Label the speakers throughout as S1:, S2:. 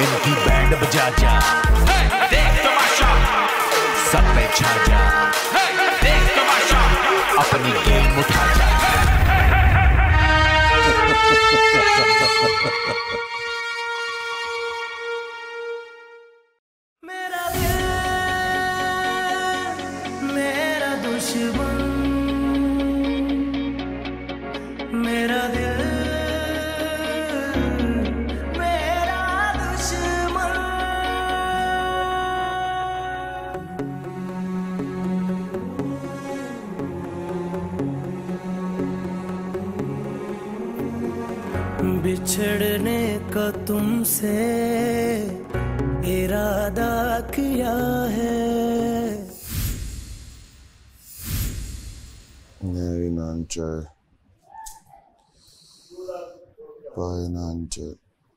S1: इनकी बैंड बजा जा, देख तमाशा, सब पे छा जा, देख तमाशा, अपनी गेम उठा जा।
S2: मेरा दिल मेरा दुश्मन, मेरा दिल मेरा दुश्मन। बिछड़ने का तुमसे इरादा किया है।
S3: निहारी नान चाय, पाए नान चाय,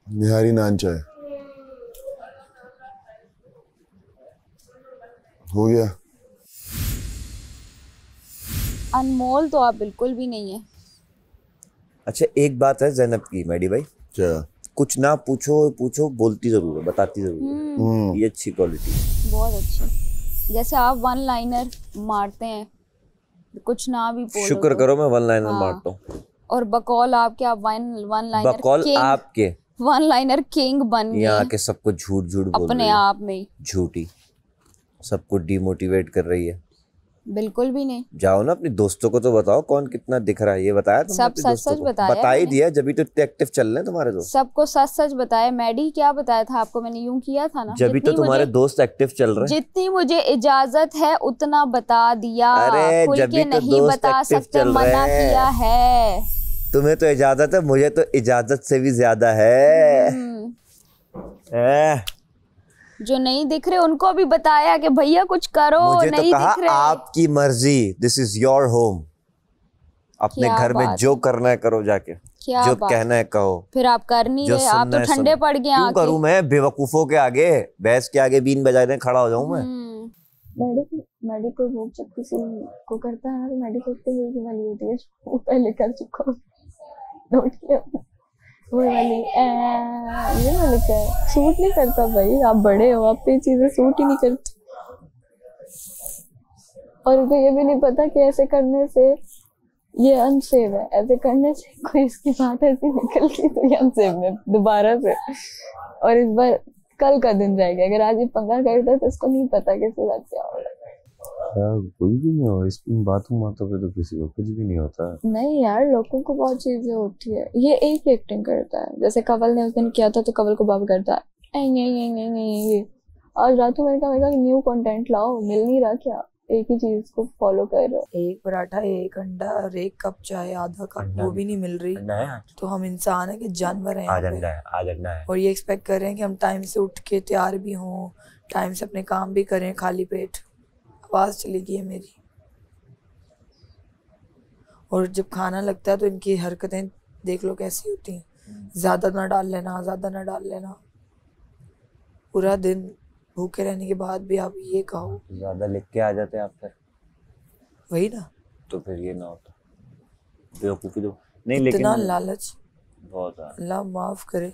S3: निहारी नान चाय हो गया।
S4: अनमोल तो आप बिल्कुल भी नहीं है।
S5: अच्छा एक बात है ज़ैनब की, मैडी भाई,
S3: क्या?
S5: कुछ ना पूछो बोलती जरूर है, बताती जरूर है। ये अच्छी क्वालिटी,
S4: बहुत अच्छी। जैसे आप वन लाइनर मारते हैं, कुछ ना भी बोलो।
S5: शुक्र करो मैं वन लाइनर मारता हूँ।
S4: और बकौल आपके, आप वन लाइनर
S5: बकौल आपके
S4: वन लाइनर किंग बन गए।
S5: यहाँ के सबको झूठ बोल
S4: अपने
S5: रही है,
S4: आप में ही
S5: झूठी, सबको डिमोटिवेट कर रही है।
S4: बिल्कुल भी नहीं।
S5: जाओ ना अपने दोस्तों को तो बताओ कौन कितना दिख रहा है। ये बताया तुमने?
S4: सब सच सच बताया,
S5: बता ही दिया, जब भी तो इतने एक्टिव चल रहे हैं तुम्हारे दोस्त।
S4: सबको सच सच बताया। मैडी क्या बताया था आपको? मैंने यूं किया था ना,
S5: जब भी तो तुम्हारे दोस्त एक्टिव चल रहे हैं।
S4: जितनी मुझे इजाजत है उतना बता दिया।
S5: अरे
S4: खुल
S5: जब
S4: के
S5: भी तो
S4: नहीं
S5: दोस्त
S4: बता
S5: एक्टिव
S4: सकते,
S5: चल रहे
S4: मना
S5: हैं।
S4: किया है।
S5: तुम्हें तो इजाजत है, मुझे तो इजाजत से भी ज्यादा है।
S4: जो नहीं दिख रहे उनको भी बताया कि भैया कुछ करो,
S5: मुझे
S4: नहीं
S5: तो कहा
S4: दिख रहे।
S5: आपकी मर्जी, दिस इज योर होम। अपने
S4: क्या
S5: घर में
S4: बात
S5: जो करना है करो जाके,
S4: क्या
S5: जो
S4: बात
S5: कहना है कहो।
S4: फिर आप कर नहीं
S5: जो
S4: रहे, आप
S5: सुनना
S4: तो
S5: है
S4: ठंडे
S5: सुनो।
S4: पड़ गए
S5: क्यों
S4: आके।
S5: करूं मैं बेवकूफों के आगे, भैंस के आगे बीन बजाने खड़ा हो जाऊं मैं?
S4: मैडी को वो जब किसी को करता है ना तो मैडी को ये वाली होती है, वो पहले कर चुका हूं, नोट किया वो वाली ये वाली का सूट नहीं करता भाई। आप बड़े हो, आप पे ये चीजें सूट ही नहीं करती। और उनको ये भी नहीं पता कि ऐसे करने से ये अनसेव है, ऐसे करने से कोई इसकी बात ऐसी निकल गई तो ये अनसेव है दोबारा से। और इस बार कल का दिन रहेगा, अगर आज ये पंगा करता तो इसको नहीं पता कि इसके साथ क्या होगा।
S3: कोई भी नहीं हो इन बातों पे तो किसी को कुछ भी नहीं होता।
S4: नहीं यार, लोगों को बहुत चीजें होती है। ये एक ही एक्टिंग करता है, जैसे कवल ने उस दिन किया था तो कवल को बाप करता है ये। आज रात को मैंने कहा न्यू कंटेंट लाओ, मिल नहीं रहा क्या? एक ही चीज को फॉलो कर रहे हो।
S6: एक पराठा, एक अंडा और एक कप चाय, आधा कप, वो भी नहीं मिल रही। तो हम इंसान है कि जानवर हैं?
S5: आज अंडा है।
S6: और ये एक्सपेक्ट कर रहे हैं कि हम टाइम से उठ के तैयार भी हों, टाइम से अपने काम भी करें, खाली पेट। आवाज चली गई है मेरी। और जब खाना लगता है तो इनकी हरकतें देख लो कैसी होती हैं। ज्यादा ना डाल लेना। पूरा दिन भूखे रहने के बाद भी आप ये कहो।
S5: ज्यादा लिख के आ जाते आप फिर,
S6: वही ना,
S5: तो फिर ये ना होता। बेवकूफी तो नहीं,
S6: इतना
S5: लेकिन
S6: लालच,
S5: बहुत
S6: अल्लाह माफ करे।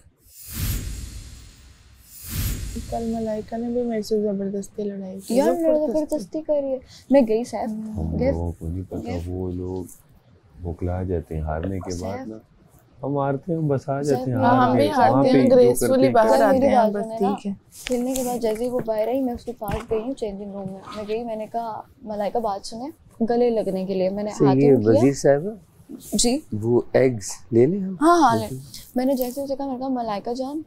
S7: कल मलाइका ने भी मेरे से जबरदस्ती लड़ाई की।
S4: यार जबरदस्ती करी है। मैं गई सैफ,
S3: हम लोगों को नहीं पता, वो लोग मुकला जाते हैं हारने के बाद ना। हम हारते हैं, बस आ जाते हैं।
S7: हम भी हारते हैं, ग्रेसफुली बाहर आते हैं, बस ठीक है।
S4: खेलने के बाद जैसे ही वो बाहर आई, मैं उसके पास गई हूँ चेंजिंग रूम में। मैं गई, मैंने कहा मलाइका बात सुने, गले लगने के लिए मैंने हाथ
S5: ये
S4: किया।
S5: वजीर साहब
S4: जी,
S5: वो एग्स ले लें हम?
S4: हाँ ले। मैंने जैसे उसे कहा, मैंने कहा मलाइका जान,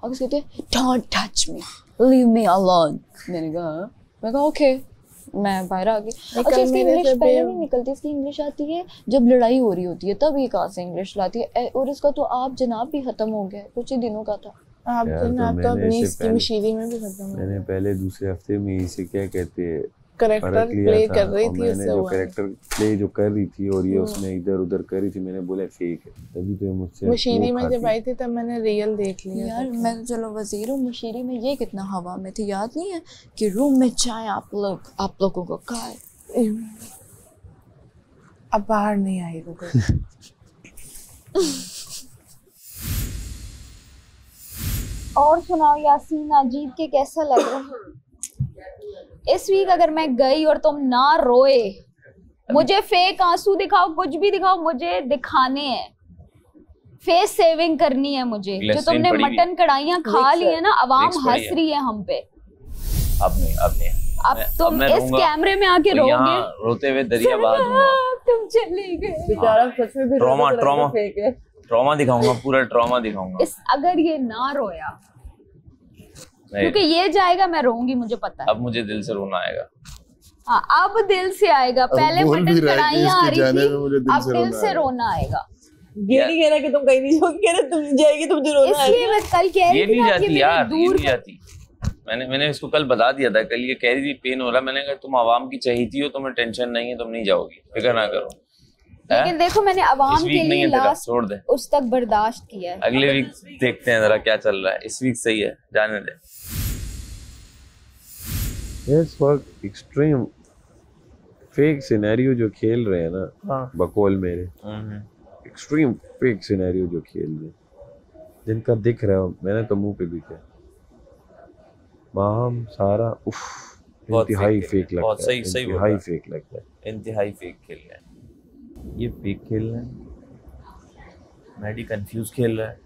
S4: और उसके कहते don't touch me, leave me alone. मैंने कहा ओके, मैं बाहर आ गई। अच्छा, इसकी इंग्लिश पहले नहीं निकलती, इसकी इंग्लिश आती है जब लड़ाई हो रही होती है, तब ये कहाँ से इंग्लिश लाती है। और इसका तो आप जनाब भी खत्म हो गया, कुछ ही दिनों का था।
S7: आप जनाब तो अपनी इसकी मशीरी में भी खत्म हो।
S3: मैंने पहले दूसरे हफ्ते में इसे क्या कहते हैं
S7: करेक्टर प्ले कर रही थी,
S3: मैंने जो करेक्टर प्ले जो कर रही थी और ये उसने इधर उधर कर रही थी, मैंने बोला फेक है, तभी तो मुझसे
S7: मशीरी में जब आई थी तब मैंने रियल देख लिया।
S4: यार मैं चलो वजीर हूँ, मशीरी में ये कितना हवा में थी, याद नहीं है कि रूम में चाय आप लोगों को खाए।
S7: अब बाहर नहीं आएगा
S4: और सुनाओ यासीन, अजीब के कैसा लग रहा है इस वीक? अगर मैं गई और तुम ना रोए, मुझे फेक आंसू दिखाओ, कुछ भी दिखाओ, मुझे दिखाने हैं। फेस सेविंग करनी है मुझे। जो तुमने मटन कढ़ाइयाँ खा ली है ना, अवाम हंस रही है हम पे।
S8: अब नहीं
S4: अब तुम इस कैमरे में आके रोगे,
S8: रोते हुए दरिया बहा दूंगा।
S4: तुम चले गए।
S6: बेचारा सच में भी
S8: ट्रॉमा दिखाऊंगा, पूरा ट्रॉमा दिखाऊंगा।
S4: अगर ये ना रोया, क्योंकि ये जाएगा, मैं रोऊंगी, मुझे पता है।
S8: अब मुझे दिल से रोना आएगा।
S4: हाँ, अब दिल से आएगा। पहले मटन कढ़ाइयाँ आ रही थी, अब दिल से रोना आएगा।
S6: ये नहीं कह रहा कि तुम कहीं नहीं जाओगी, कह रहे तुम जाएगी, तुम जो रोना है।
S4: इसलिए मैं कल कह रही थी,
S8: ये नहीं जाती यार, ये नहीं जाती। मैंने इसको कल बता दिया था, कल ये कह रही थी पेन हो रहा है। मैंने कहा तुम आवाम की चहीती हो, तुम्हें टेंशन नहीं है, तुम नहीं जाओगी, फिक्र ना करो।
S4: लेकिन देखो, मैंने आवाम के लिए लास्ट
S8: छोड़ दे,
S4: उस तक बर्दाश्त किया है।
S8: अगले वीक देखते हैं जरा क्या चल रहा है। इस वीक सही है, जाने दे।
S3: इस वक्त एक्सट्रीम फेक सिनेरियो जो खेल रहे हैं ना, बकौल मेरे, एक्सट्रीम फेक सिनेरियो जो खेल रहे, जिनका दिख रहा है, मैंने तो मुंह पे भी किया, माम सारा उफ, इंतहाई फेक लगता है। सही इंतहाई फेक लगता है,
S8: इंतहाई फेक खेल रहा है। ये फेक खेल रहा है। मैडी कंफ्यूज खेल रहा है।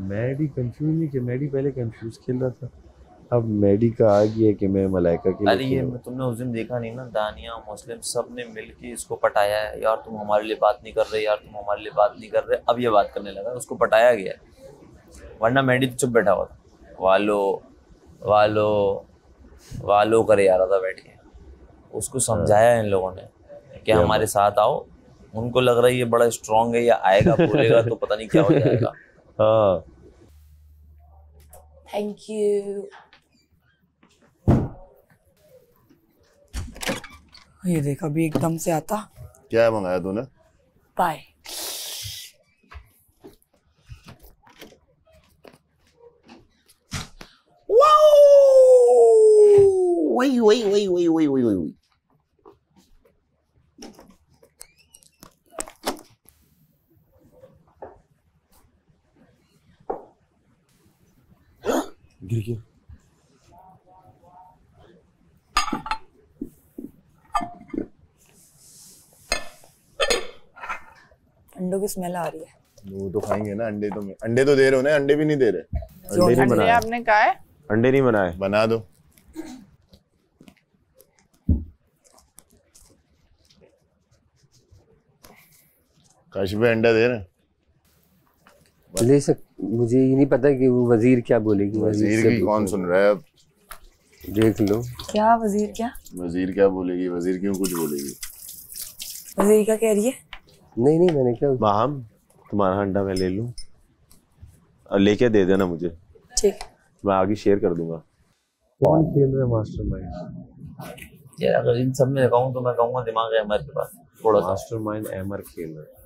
S3: मैडी कंफ्यूज नहीं कि मैडी पहले कंफ्यूज खेल रहा था, अब मैडी का आ गया कि मैं मलाइका के लिए।
S8: अरे ये तुमने उस दिन देखा नहीं ना, दानिया मुस्लिम सब ने मिलके इसको पटाया है। यार तुम हमारे लिए बात नहीं कर रहे, यार तुम हमारे लिए बात नहीं कर रहे। अब ये बात करने लगा, उसको पटाया गया है। वरना मैडी तो चुप बैठा हुआ था, वालो करे जा रहा था बैठ के। उसको समझाया इन लोगों ने कि हमारे साथ आओ। उनको लग रहा है ये बड़ा स्ट्रांग है, या आएगा बोलेगा तो पता नहीं क्या हो जाएगा।
S3: हाँ,
S6: थैंक यू। ये देखा भी एकदम से आता।
S5: क्या मंगाया तूने?
S6: बाय।
S5: वही गिर गया।
S6: अंडों की स्मेल आ रही है।
S5: वो तो खाएंगे ना अंडे। तो अंडे तो दे रहे हो ना, अंडे भी नहीं दे रहे।
S3: अंडे नहीं बनाए
S7: आपने कहा है,
S3: अंडे नहीं बनाए,
S5: बना दो। काश पे अंडा दे रहे
S9: ले सक। मुझे ये नहीं पता कि वो वजीर क्या बोलेगी।
S5: वजीर की कौन सुन रहा है अब?
S9: देख लो।
S6: क्या वजीर क्या?
S5: वजीर क्या बोलेगी? वजीर क्यों कुछ बोलेगी?
S6: वजीर क्या कह रही है?
S9: नहीं मैंने क्या।
S3: माहम तुम्हारा अंडा मैं ले लूं और लेके दे देना मुझे,
S6: ठीक,
S3: मैं आगे शेयर कर दूंगा। कौन खेल रहा है मास्टरमाइंड?
S8: यार अगर इन सब में कहूँ तो मैं कहूँगा दिमाग है हमारे पास थोड़ा सा।
S3: मास्टरमाइंड एमर खेल रहा है,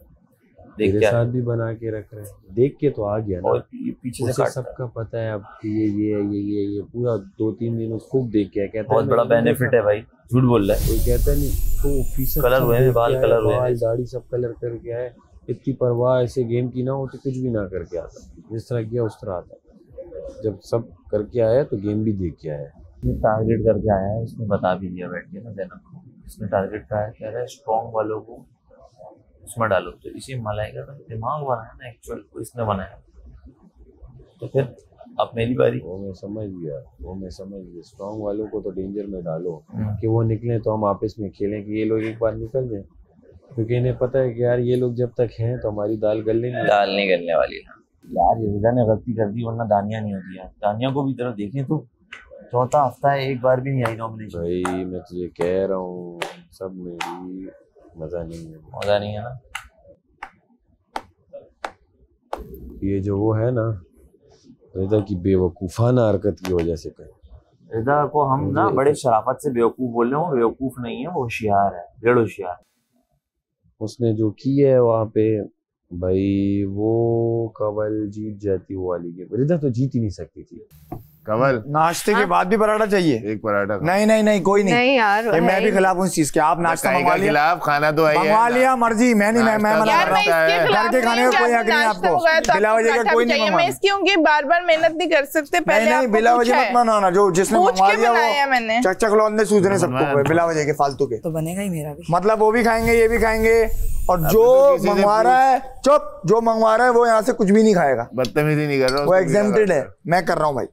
S8: देख
S3: मेरे साथ भी बना के रख रहे हैं। देख के तो आ गया ना,
S8: और पीछे से
S3: सबका पता है अब कि ये पूरा 2-3 दिन उसको देख के कहता है।
S8: बहुत बड़ा बेनिफिट है भाई, झूठ बोल रहा है
S3: कोई। कहता नहीं तो फीसद
S8: कलर हुए हैं, बाल कलर हुए हैं,
S3: दाढ़ी सब कलर करके आए। इतनी परवाह ऐसे गेम की ना हो तो कुछ भी ना करके आता, जिस तरह किया उस तरह आता। जब सब करके आया तो गेम भी देख के आया।
S8: टारगेट करके आया है, इसने बता भी दिया बैठ के ना देना। इसने टारगेट का है, कह रहा है स्ट्रॉन्ग वालों को उसमें डालो। तो इसी मलाइका का दिमाग बनाया ना एक्चुअल को इसने बनाया। तो फिर अब मेरी बारी।
S3: वो मैं समझ गया। स्ट्रॉन्ग वालों को तो डेंजर में डालो कि वो निकले तो हम आपस में खेलें, कि ये लोग एक बार निकल जाए, क्योंकि इन्हें पता है कि यार ये लोग जब तक हैं तो हमारी दाल गलने
S8: नहीं गलने वाली यार। ये रिजा ने गलती कर दी, वरना दानिया नहीं होती यार। दानिया को भी तरह देखें तो चौथा हफ्ता है, एक बार भी नहीं आई नॉमिनेशन।
S3: भाई मैं तुझे कह रहा हूँ, सब में भी मजा नहीं है
S8: ना।
S3: ये जो वो है ना रिदा की बेवकूफाना हरकत की वजह से कर।
S8: रिदा को हम ना बड़े शराफत से बेवकूफ बोल रहे हो। बेवकूफ नहीं है वो, होशियार है, डेढ़ होशियार।
S3: उसने जो की है वहाँ पे भाई, वो कवल जीत जाती वो वाली गेम। रिदा तो जीत ही नहीं सकती थी।
S10: कमल
S11: नाश्ते के बाद भी पराठा चाहिए?
S10: एक पराठा
S11: नहीं नहीं नहीं कोई नहीं।
S12: नहीं यार,
S11: ये मैं भी खिलाफ हूँ इस चीज के। आप नाश्ता मंगवा लिया,
S10: खिलाफ खाना तो है,
S11: मंगवा लिया मर्जी, मैं नहीं, मैं मना कर रहा हूँ। घर के खाने का कोई हक नहीं आपको, बिला वजह का कोई नहीं मंगवाना।
S12: मैं इसकी होंगी बार-बार मेहनत नहीं कर सकते, पहले
S11: नहीं बिला वजह मत मनाना। जो जिसने मंगवा लिया वो चक लौंडे सूझने सबको बिला वजह के फालतू के।
S6: तो बनेगा ही मेरा भी,
S11: मतलब वो भी खाएंगे ये भी खाएंगे, और जो मंगवा रहा है चुप, जो मंगवा रहा है वो यहाँ से कुछ भी नहीं खाएगा।
S10: बदतमीजी नहीं कर रहा,
S11: वो एग्जेम्प्टेड है। मैं कर रहा हूँ भाई,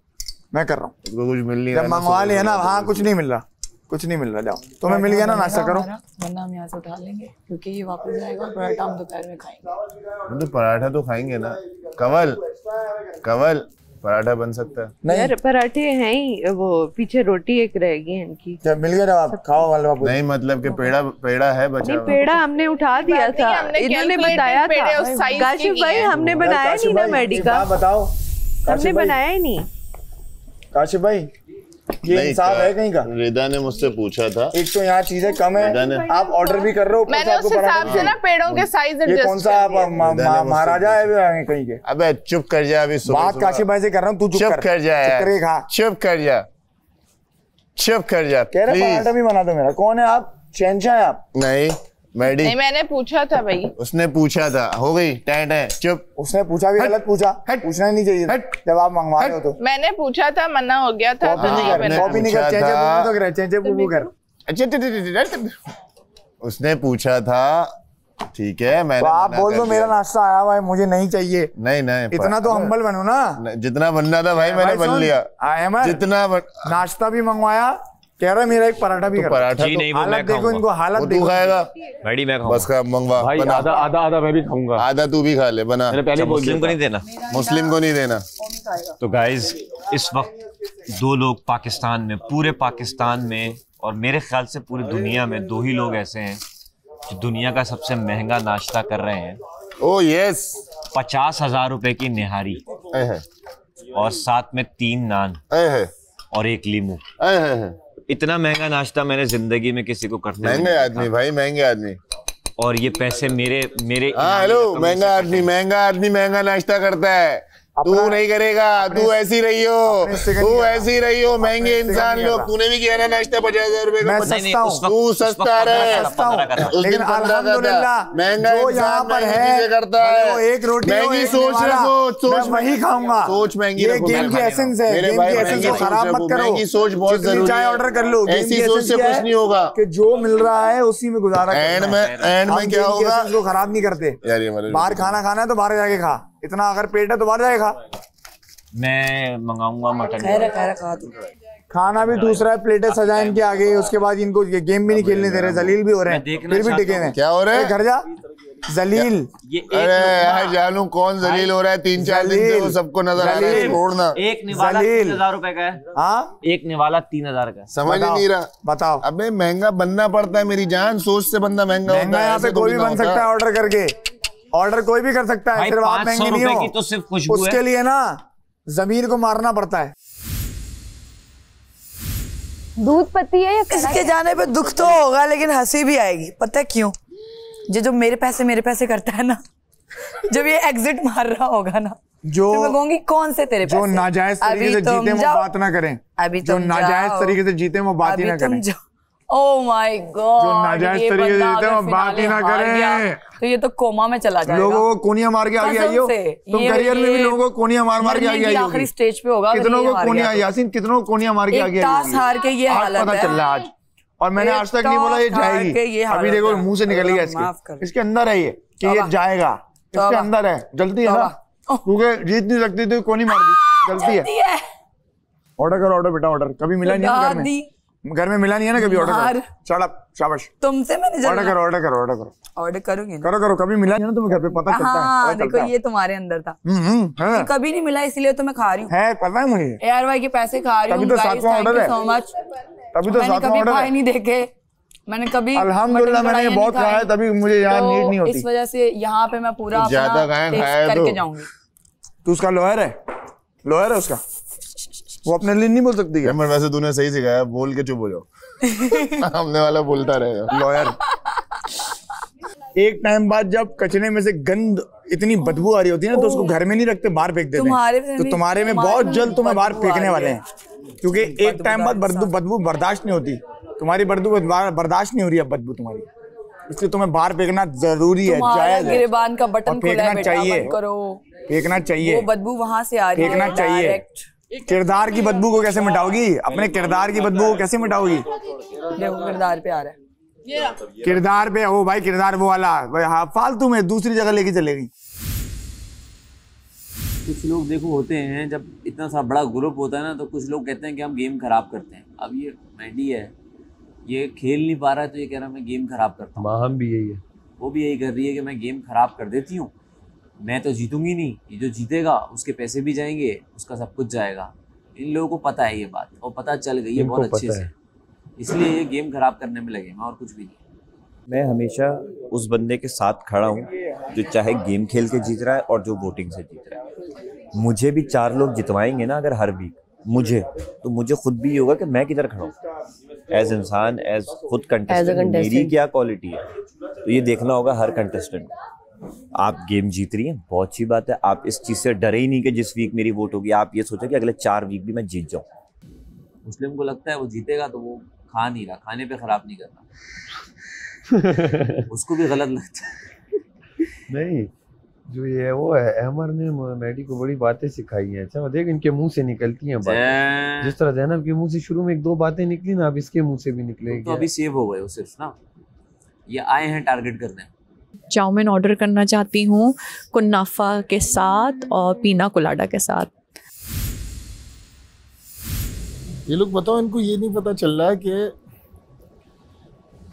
S11: मैं कर रहा हूँ।
S10: कुछ मिल नहीं रहा,
S11: जब मंगवा लिया ना, हाँ कुछ नहीं मिल रहा, कुछ नहीं मिल रहा। जाओ तुम्हें मिल गया ना, नाश्ता करो,
S6: वरना हम यहाँ से उठा लेंगे क्योंकि ये वापस जाएगा। पराठा हम दोपहर में खाएंगे।
S10: तो पराठा तो खाएंगे ना। कवल कवल पराठा बन सकता है
S12: यार, पराठे हैं ही, वो पीछे रोटी एक रहेगी इनकी।
S11: जब मिल गया जब खाओ वाला
S10: नहीं, मतलब कि पेड़ा है बचा।
S12: पेड़ा हमने उठा दिया था, इन्होंने बताया था काशिफ भाई, हमने बनाया नहीं ना मैडी का।
S11: बताओ,
S12: हमने बनाया ही नहीं।
S11: काशिफ भाई ये इंसाफ है कहीं का?
S10: रिदा ने मुझसे पूछा था।
S11: एक तो यहाँ चीजें कम है, आप ऑर्डर भी कर रहे हो,
S12: मैंने उस हिसाब से ना पेड़ों के साइज
S11: एडजस्ट। ये कौन सा आप महाराजा है कहीं के?
S10: अबे चुप कर जा, अभी
S11: बात काशिफ भाई से कर रहा हूँ, तू
S10: चुप कर जा, चुप कर जा, चुप कर जा।
S11: कह रहे पराठा भी बना दो मेरा। कौन है आप? शहंशाह है आप?
S10: नहीं मैडी,
S12: नहीं मैंने पूछा था भाई,
S10: उसने पूछा था, हो गई टैट है, चुप।
S11: उसने पूछा भी गलत पूछा, पूछना ही नहीं चाहिए जब आप मंगवा रहे हो तो।
S12: मैंने पूछा था, मना हो गया था।
S11: कॉपी नहीं कर, कॉपी नहीं कर, चेंजे बुबू तो कर, चेंजे बुबू कर।
S10: अच्छा उसने पूछा था, ठीक है मैंने।
S11: तो आप बोल दो मेरा नाश्ता आया हुआ है, मुझे नहीं चाहिए।
S10: नहीं नहीं,
S11: इतना तो हम्बल बनो ना।
S10: जितना बनना था भाई मैंने बन लिया। जितना
S11: नाश्ता भी मंगवाया, कह रहा मेरा एक पराठा भी कर।
S3: पराठा जी नहीं, वो मैं
S11: देखो इनको हालत देखो।
S10: तू खाएगा
S3: मैडी, मैं खाऊंगा।
S10: बस का मंगवा,
S3: भाई आधा आधा आधा मैं भी खाऊंगा।
S10: आधा तू भी खा ले, बना।
S3: मुस्लिम को नहीं देना,
S10: मुस्लिम को नहीं देना।
S1: तो गाइज इस वक्त दो लोग पाकिस्तान में, पूरे पाकिस्तान में और मेरे ख्याल से पूरी दुनिया में दो ही लोग ऐसे हैं जो दुनिया का सबसे महंगा नाश्ता कर रहे हैं।
S10: ओह यस,
S1: 50,000 रुपए की निहारी और साथ में 3 नान और 1 लीमू। इतना महंगा नाश्ता मैंने जिंदगी में किसी को करने।
S10: महंगे आदमी भाई, महंगे आदमी।
S1: और ये पैसे मेरे
S10: हेलो, महंगा आदमी महंगा नाश्ता करता है। तू नहीं करेगा, तू ऐसी रही हो, महंगे इंसान लोग। तूने भी किया ना नाश्ता 50,000 रुपए का। तू सस्ता रहे,
S11: लेकिन अल्हम्दुलिल्लाह
S10: महंगा
S11: यहाँ पर है
S10: करता है।
S11: वो एक रोटी
S10: महंगी सोच रहे, सोच
S11: वही खाऊंगा।
S10: सोच महंगी,
S11: ये गेम की एसेंस है, गेम की एसेंस को खराब मत करो।
S10: महंगी सोच बहुत जरूरी है।
S11: चाय ऑर्डर कर लो,
S10: ऐसी सोच से कुछ नहीं होगा
S11: कि जो मिल रहा है उसी में गुजारा।
S10: एंड में क्या होगा,
S11: उसको खराब नहीं करते। बाहर खाना है तो बाहर जाके खा, इतना अगर पेट है तो बाहर जाएगा।
S1: मैं मंगाऊंगा मटन।
S11: खाना भी दूसरा है, प्लेटें सजाए इनके आगे, उसके बाद इनको गेम भी नहीं खेलने दे रहे, जलील भी हो रहे हैं, फिर भी टिके हैं।
S10: क्या हो रहा है?
S11: घर जा जलील।
S10: अरे यार जानू कौन जलील हो रहा है? 3-4 दिन से वो सबको नजर आ रहा है। छोड़ना।
S1: एक निवाला 3,000 रुपए का है।
S11: हाँ,
S1: एक निवाला 3,000 का।
S10: समझ नहीं रहा।
S11: बताओ।
S10: अबे महंगा बनना पड़ता है मेरी जान, सोच से बंदा महंगा होता है।
S11: यहाँ पे कोई भी बन सकता है ऑर्डर करके, ऑर्डर कोई भी कर सकता है, सिर्फ आप महंगे नहीं हो।
S1: तो सिर्फ खुशबू है।
S11: उसके लिए ना जमीन को मारना पड़ता है।
S4: दूध पत्ती है या
S6: इसके जाने पे दुख तो होगा लेकिन हंसी भी आएगी। पता है क्यों? जो मेरे पैसे करता है ना, जब ये एग्जिट मार रहा होगा ना,
S11: जो
S6: तो मैं कहूंगी कौन से तेरे पैसे?
S11: जो नाजायज तरीके से जीते वो बात ना करें।
S6: अभी
S11: जो नाजायज तरीके से जीते वो बात ही ना करें।
S6: ओह माय गॉड,
S11: जो नाजायज तरीके से जीते वो बात ही ना करें।
S6: तो ये तो कोमा में चला जाएगा।
S11: लोगों को कोनिया मार के आगे आई हो तुम। करियर में भी लोगों को कोनिया मार के आगे आई हो।
S6: आखिरी स्टेज पे होगा।
S11: कितनों को कोनिया, यासीन कितनों को कोनिया मार के आगे आई हो।
S6: हार के ये हालत
S11: पता चल रहा है आज। और मैंने आज तक नहीं बोला ये जाएगी। अभी देखो मुंह से निकल गया इसके अंदर है ये कि ये जाएगा, इसके अंदर है। जल्दी है ना, क्योंकि जीत नहीं सकती तो कोनी मार दी। जल्दी है। ऑर्डर करो, ऑर्डर बेटा ऑर्डर। कभी मिला नहीं है घर में मिला नहीं है ना कभी। ऑर्डर करो, चल शाबाश।
S6: तुमसे मैंने
S11: ऑर्डर करो। ऑर्डर करूंगी। करो कभी मिला नहीं ना तुम्हें घर पे, पता चलता है।
S6: हाँ, देखो ये तुम्हारे अंदर था। कभी नहीं मिला इसलिए तो मैं खा रही हूँ।
S11: है पता है मुझे।
S6: AR भाई के पैसे खा रही हूँ।
S11: तभी तो 7वां ऑर्डर है।
S6: So much.
S11: तभी तो 7वां ऑर्डर है।
S6: नहीं देखे मैंने कभी।
S11: अल्हम्दुलिल्लाह मैंने बहुत खाया है, तभी मुझे यहाँ नीड नहीं होती।
S6: इस वजह से यहाँ पे मैं पूरा
S10: ज्यादा
S6: करके जाऊंगी।
S11: तू उसका लॉयर है उसका, वो अपने लिए नहीं बोल सकती है।
S10: वैसे तूने सही सिखाया, बोल के चुप हो जाओ। हमने वाला बोलता रहेगा।
S11: लॉयर। एक टाइम बाद जब कचरे में से गंद इतनी बदबू आ रही होती है ना, तो उसको घर में नहीं रखते, बाहर फेंक देते हैं। तो तुम्हारे में बहुत जल्द तुम्हें बाहर फेंकने वाले हैं, क्योंकि एक टाइम बाद बदबू बर्दाश्त नहीं होती तुम्हारी, बदबू बर्दाश्त नहीं हो रही है बदबू तुम्हारी, इसलिए तुम्हें बाहर फेंकना जरूरी है, जायज है।
S6: गिरबान का बटन
S11: फेंकना चाहिए, फेंकना चाहिए,
S6: वो बदबू वहां से आ रही है,
S11: फेंकना चाहिए। किरदार की बदबू को कैसे मिटाओगी? अपने किरदार की बदबू को कैसे मिटाओगी?
S6: देखो किरदार पे आ रहा है,
S11: किरदार पे हो भाई, किरदार वो वाला। हाँ, फालतू में दूसरी जगह लेके चलेगी।
S8: कुछ लोग देखो होते हैं, जब इतना सा बड़ा ग्रुप होता है ना, तो कुछ लोग कहते हैं कि हम गेम खराब करते हैं। अब ये मैडी है, ये खेल नहीं पा रहा है, तो ये कह रहा है मैं गेम खराब करता हूँ।
S3: हम भी यही है,
S8: वो भी यही कर रही है कि मैं गेम खराब कर देती हूँ, मैं तो जीतूंगी नहीं, ये जो जीतेगा उसके पैसे भी जाएंगे, उसका सब कुछ जाएगा। इन लोगों को पता है ये बात, और पता चल गई है बहुत अच्छे से, इसलिए ये गेम खराब करने में लगे हैं, और कुछ भी नहीं।
S1: मैं हमेशा उस बंदे के साथ खड़ा हूँ जो चाहे गेम खेल के जीत रहा है और जो वोटिंग से जीत रहा है। मुझे भी 4 लोग जितवाएंगे ना अगर हर वीक, तो मुझे खुद भी होगा कि मैं किधर खड़ा हूँ एज इंसान, एज खुद कंटेस्टेंट, मेरी क्या क्वालिटी है। तो ये देखना होगा हर कंटेस्टेंट को। आप गेम जीत रही हैं, बहुत अच्छी बात है, आप इस चीज़ से डरे ही नहीं कि जिस वीक मेरी वोट होगी, आप ये सोचो कि अगले 4 वीक भी मैं जीत जाऊँ।
S8: मुस्लिम को लगता है वो जीतेगा तो वो खा नहीं रहा, खाने पे खराब नहीं करना उसको भी गलत लगता है।
S3: नहीं, जो ये वो है, अमर ने मैडी को बड़ी बातें सिखाई हैं। अच्छा देख, इनके मुंह से निकलती हैं बातें, जिस तरह जैनब के मुंह से शुरू में 1-2 बातें निकली ना, अब इसके मुंह से भी निकलेगी।
S8: तो अभी सेव हो गए वो सिर्फ ना, ये आए हैं टारगेट करने।
S12: चाउमीन ऑर्डर करना चाहती हूँ कुन्नाफा के साथ और पीना कोलाडा के साथ।
S10: ये लोग बताओ, इनको ये नहीं पता चल रहा है कि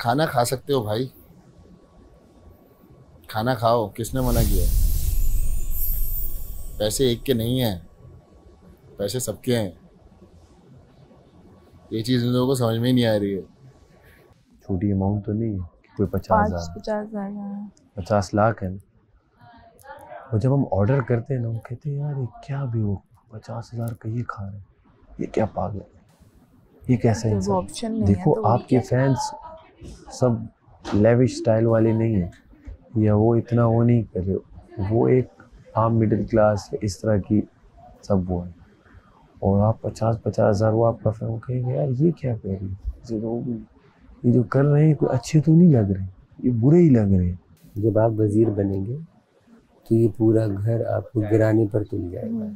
S10: खाना खा सकते हो भाई, खाना खाओ, किसने मना किया? पैसे एक के नहीं हैं, पैसे सबके हैं। ये चीज़ इन लोगों को समझ में ही नहीं आ रही है।
S3: छोटी अमाउंट तो नहीं है, कोई 50 लाख है ना। और जब हम ऑर्डर करते हैं ना, हम कहते हैं यार ये क्या भी हो, 50,000 का ये खा रहे हैं, ये क्या पागल है, ये कैसा इंसान। देखो आपके फैंस सब लेविश स्टाइल वाले नहीं है, या वो इतना वो नहीं कर रहे, वो एक आम मिडिल क्लास इस तरह की सब वो है। और आप 50,000 वो आपका फैन कहेंगे यार ये क्या कर रही है, ये जो कर रहे हैं कोई अच्छे तो नहीं लग रहे, ये बुरे ही लग रहे हैं।
S9: जब आप वजीर बनेंगे तो ये पूरा घर आपको गिराने पर तुल जाएगा।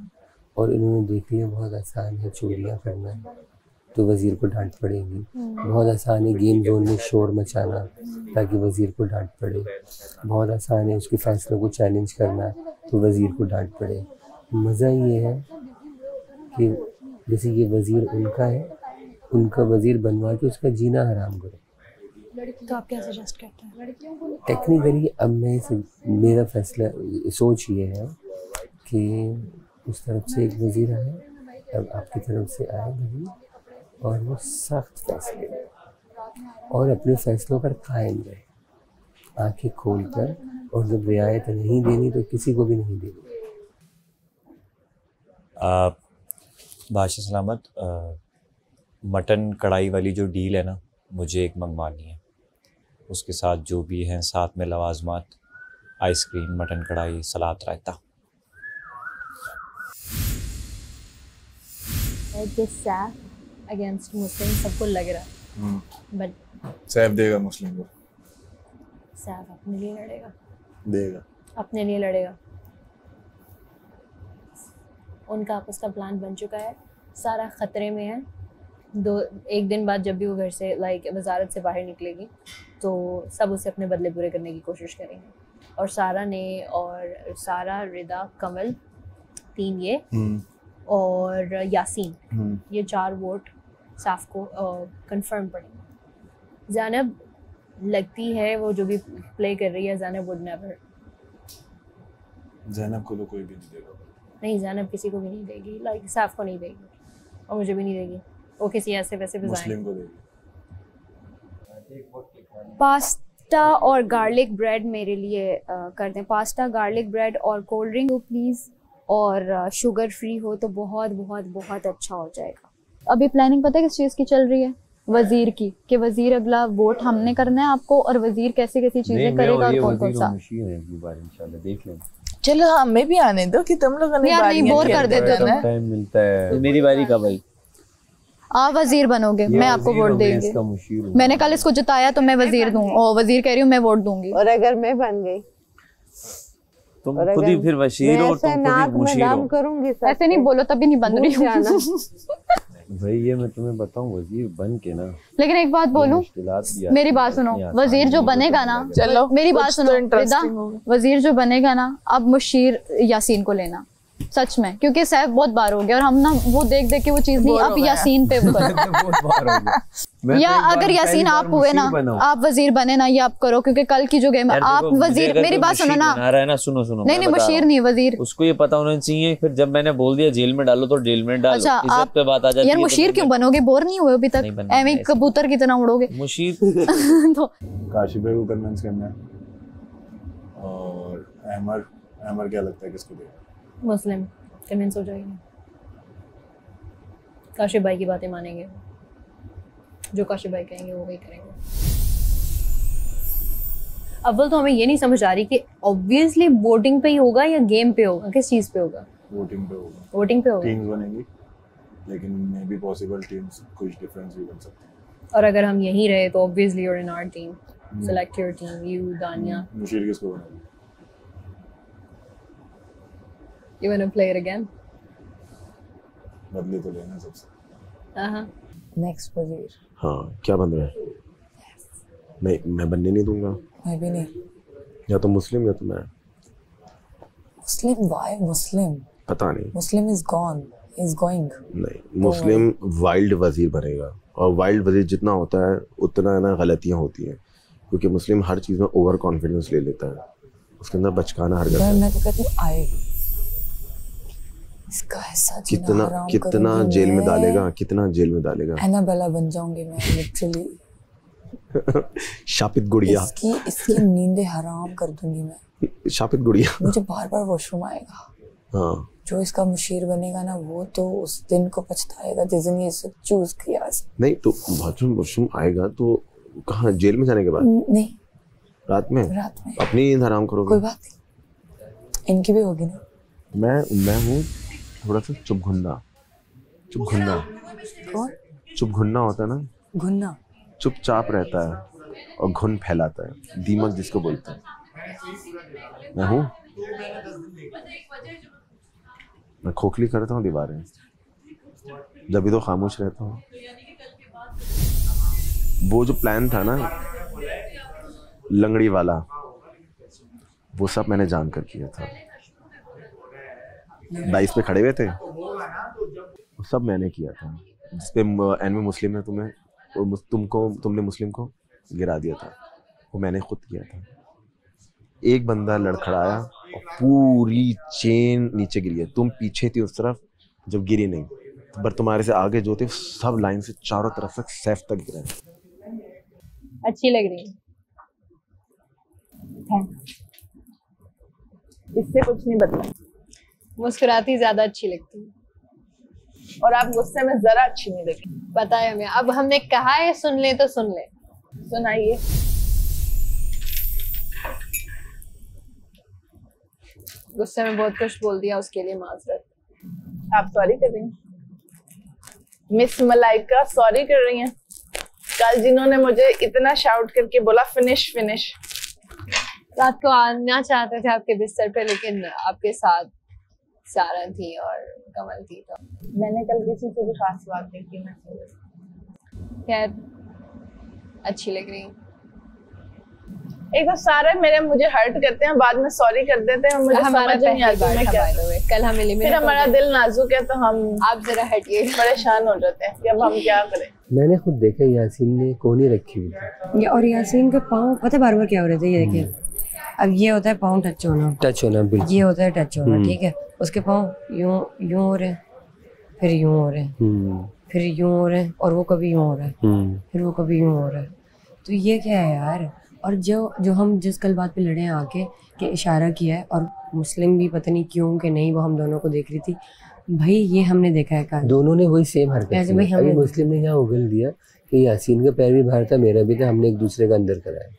S9: और इन्होंने देख लिया बहुत आसान है चोरियाँ करना है, तो वजीर को डांट पड़ेगी। बहुत आसान है गेम जोन में शोर मचाना ताकि वजीर को डांट पड़े। बहुत आसान है उसके फैसलों को चैलेंज करना, तो वजीर को डांट पड़े। मज़ा ये है कि जैसे ये वजीर उनका है, उनका वजीर बनवा के उसका जीना हराम करो।
S4: तो आप क्या सजेस्ट करते हैं?
S9: टेक्निकली अब मैं मेरा फैसला सोच ये है कि उस तरफ से एक वजीर आए, अब आपकी तरफ से आए वजीर, और वो सख्त फैसले लें और अपने फैसलों पर कायम रहे, आंखें खोल कर। और जब रियायत नहीं देनी तो किसी को भी नहीं देनी।
S1: बादशाह सलामत, मटन कढ़ाई वाली जो डील है ना, मुझे एक मंगवानी है, उसके साथ जो भी हैं साथ में लवाजमात, आइसक्रीम, मटन कढ़ाई, सलाद, रायता।
S4: अगेंस्ट मुस्लिम सबको लग रहा है, बट
S10: सैफ देगा मुस्लिम को,
S4: सैफ अपने लिए लड़ेगा,
S10: देगा
S4: अपने लिए लड़ेगा। उनका आपस का प्लान बन चुका है, सारा ख़तरे में है। एक दिन बाद जब भी वो घर से वजारत से बाहर निकलेगी तो सब उसे अपने बदले पूरे करने की कोशिश करेंगे। और सारा, रिदा, कमल, 3 ये और यासीन, ये 4 वोट साफ को कंफर्म पड़ेंगे। ज़ैनब लगती है वो जो भी प्ले कर रही है, ज़ैनब वुड नेवर।
S10: ज़ैनब को तो कोई भी नहीं देगा।
S4: नहीं, ज़ैनब किसी को भी नहीं देगी, साफ को नहीं देगी और मुझे भी नहीं देगी। वो किसी ऐसे वैसे
S10: मुस्लिम को देगी।
S4: पास्ता और गार्लिक ब्रेड मेरे लिए कर दें, पास्ता, गार्लिक ब्रेड और कोल्ड ड्रिंक तो प्लीज़, और शुगर फ्री हो तो बहुत बहुत बहुत अच्छा हो जाएगा। अभी प्लानिंग पता है किस चीज़ की चल रही है? वजीर की, कि वजीर अगला वोट हमने करना है आपको, और वजीर कैसी कैसी चीज़ें करेगा और कौन कौन सा।
S3: इंशाल्लाह देख लेंगे।
S7: चलो हमें भी आने दो कि तुम लोगों ने
S4: यार नहीं बोर कर देते ना।
S3: टाइम मिलता है।
S8: तो मेरी बारी कब आई?
S4: आप वजीर बनोगे, मैं आपको वोट देंगे। मैंने कल इसको जिताया तो मैं वजीर दूं, ओ वजीर कह रही हूँ, मैं वोट दूंगी।
S12: और अगर मैं बन गई
S8: तुम खुद ही फिर वजीर हो, तुम खुद ही मुशीर हो।
S12: करूंगी
S4: ऐसे नहीं बोलो, तभी नहीं बन रही हूँ।
S3: भाई ये मैं तुम्हें बताऊं, वजीर बन के ना,
S4: लेकिन एक बात बोलूं, मेरी बात सुनो, वजीर जो बनेगा ना, चलो मेरी बात सुनो रिदा, वजीर जो बनेगा ना, अब मुशीर यासीन को लेना सच में, क्योंकि सैफ बहुत बार हो गया और हम ना वो देख देख के वो चीज नहीं, अब यासीन पे या अगर यासीन आप हुए ना, आप वजीर बने ना, ये आप करो, क्योंकि कल की जो गेम आप वजीर, मेरी बात सुनो ना,
S8: सुनो
S4: नहीं मुशीर नहीं वजीर,
S8: उसको ये पता होना चाहिए। फिर जब मैंने बोल दिया जेल में डालो तो जेल में डालो।
S4: अच्छा
S8: इज्जत पे बात आ जाती है।
S4: यार मुशीर क्यों बनोगे, बोर नहीं हुए अभी तक, ऐਵੇਂ कबूतर की तरह उड़ोगे
S8: मुशीर।
S13: तो काशी भाई को कन्विंस करना है। और अहमर क्या लगता है किसको देगा?
S14: मुस्लिम कन्विंस हो जाएंगे, काशिफ भाई की बातें मानेंगे, जो काशिफ भाई कहेंगे वो वही करेंगे। अव्वल तो हमें ये नहीं समझ आ रही कि ऑब्वियसली वोटिंग पे ही होगा या गेम पे होगा, किस चीज पे होगा?
S13: वोटिंग पे होगा।
S14: वोटिंग पे होगा।
S13: टीम्स बनेंगी, लेकिन मे बी पॉसिबल टीम्स कुछ डिफरेंस भी बन सकते हैं।
S14: और अगर हम यहीं रहे तो obviously you are in our team, select your team, you Dania.
S13: Mushir किसको बनाएगी?
S14: You wanna play it again?
S13: बदले तो लेना सबसे।
S6: नेक्स्ट वजीर।
S10: हाँ क्या बन रहा है? मैं बनने नहीं दूंगा।
S6: मैं भी नहीं।
S10: या तो मुस्लिम या तो मैं।
S6: मुस्लिम? व्हाई मुस्लिम?
S10: पता नहीं।
S6: Muslim is gone, is going.
S10: नहीं, मुस्लिम वाइल्ड वजीर बनेगा, और वाइल्ड वजीर जितना होता है उतना ना गलतियां होती हैं, क्योंकि मुस्लिम हर चीज में ओवर कॉन्फिडेंस ले लेता है, उसके अंदर बचकाना हरकत है।
S6: मैं तो कहती हूँ आएगा, इसका ऐसा
S10: कितना जेल में डालेगा, कितना जेल में डालेगा।
S6: एनाबेला बन जाऊंगी मैं लिटरली।
S10: शापित गुड़िया।
S6: इसकी नींदें हराम कर दूंगी मैं।
S10: शापित गुड़िया।
S6: मुझे बार बार वॉशरूम आएगा।
S10: हाँ।
S6: जो इसका मुशीर बनेगा ना, वो तो उस दिन को पछताएगा जिस दिन ये इसे चूज किया।
S10: नहीं तो वॉशरूम आएगा तो कहाँ, जेल में जाने के बाद?
S6: नहीं,
S10: रात में अपनी नींद हराम करोगे?
S6: कोई बात नहीं, इनकी भी होगी ना।
S10: मैं हूँ थोड़ा सा चुपघुन्ना।
S6: कौन?
S10: चुपघुन्ना होता है ना,
S6: घुन्ना
S10: चुपचाप रहता है और घुन फैलाता है, दीमक जिसको बोलते हैं। मैं हूँ, मैं खोखली करता हूँ दीवारें, जब भी तो खामोश रहता हूँ। वो जो प्लान था ना लंगड़ी वाला, वो सब मैंने जानकर किया था। डाइस पे खड़े हुए थे, वो सब मैंने किया था, जिसपे एनमी मुस्लिम ने तुमने मुस्लिम को गिरा दिया था, वो मैंने खुद किया था। एक बंदा लड़खड़ाया और पूरी चेन नीचे गिरी है। तुम पीछे थी उस तरफ जब गिरी नहीं, पर तुम्हारे से आगे जो थे सब लाइन से चारों तरफ से सैफ तक गिरा।
S14: अच्छी लग रही है।
S7: इससे कुछ नहीं बदला।
S14: मुस्कुराती ज्यादा अच्छी लगती है
S7: और आप गुस्से में जरा अच्छी नहीं लगती।
S14: पता है हमें, अब हमने कहा है सुन ले तो सुन ले।
S7: सुनाइए।
S14: गुस्से में बहुत कुछ बोल दिया, उसके लिए माजरत।
S7: आप सॉरी कर रही हैं मिस मलाइका, सॉरी कर रही हैं। कल जिन्होंने मुझे इतना शाउट करके बोला फिनिश फिनिश,
S14: रात को आना चाहते थे आपके बिस्तर पे, लेकिन आपके साथ सारा थी और कमल थी, तो
S7: मैंने कल किसी से भी खास बात नहीं की। मैं
S14: खैर अच्छी लग रही।
S7: एक तो सारे मुझे हर्ट करते हैं, बाद में सॉरी कर देते हैं, मुझे समझ नहीं आता मैं क्या करूं।
S14: कल हमें
S7: फिर हमारा दिल नाजुक है तो हम
S14: आप जरा हटिए,
S7: परेशान हो जाते हैं कि अब हम क्या करें।
S9: मैंने खुद देखा यासीन ने कोनी रखी हुई थी,
S15: और यासीन का पाँव पता बार बार क्या हो रहे थे, ये देखिए। अब ये होता है पाँव टच होना बिल्कुल, ये होता है टच होना, ठीक है। उसके पाँव यूं हो रहे हैं, फिर यूं हो रहे हैं, फिर यूं हो रहे हैं, और वो कभी यूं हो रहा है, फिर वो कभी यूं हो रहा है। तो ये क्या है यार। और जो हम जिस कल बात पे लड़े हैं आके कि इशारा किया है, और मुस्लिम भी पता नहीं क्यों कि नहीं, वो हम दोनों को देख रही थी। भाई ये हमने देखा है कल,
S9: दोनों ने वही सेम हरकत की। अभी मुस्लिम ने यहाँ उगल दिया कि यासीन का पैर भी बाहर था, मेरा भी था, हमने एक दूसरे का अंदर कराया।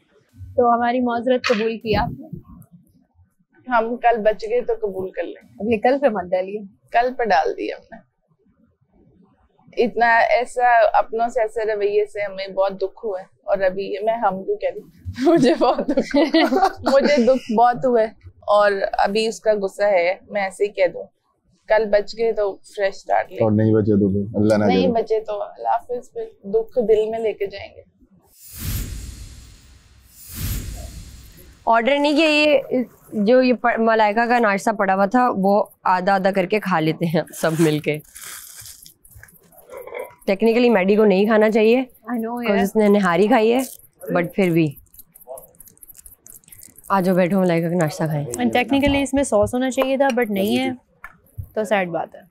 S14: तो हमारी माजरत कबूल किया आपने?
S7: हम कल बच गए तो कबूल कर लें।
S14: अब ये कल पे मत डालिए,
S7: कल पे डाल दिया हमने। इतना ऐसा अपनों से ऐसे रवैये से हमें बहुत दुख हुआ है। और अभी मैं हम क्यों कह रही मुझे बहुत दुख मुझे दुख बहुत हुआ है और अभी उसका गुस्सा है। मैं ऐसे ही कह दूं कल बच गए तो फ्रेश स्टार्ट ले,
S13: और नहीं बचे तो फिर अल्लाह ना
S7: नहीं
S13: करे।
S7: बचे तो अल्लाह हाफिज, फिर दुख दिल में लेके जाएंगे।
S15: ऑर्डर नहीं किया, ये जो ये मलाइका का नाश्ता पड़ा हुआ था वो आधा आधा करके खा लेते हैं सब मिलके। टेक्निकली मैडी को नहीं खाना चाहिए बिकॉज़ उसने निहारी खाई है, बट फिर भी आज बैठो मलाइका का नाश्ता खाएं।
S14: टेक्निकली इसमें सॉस होना चाहिए था बट नहीं है, तो सैड बात है।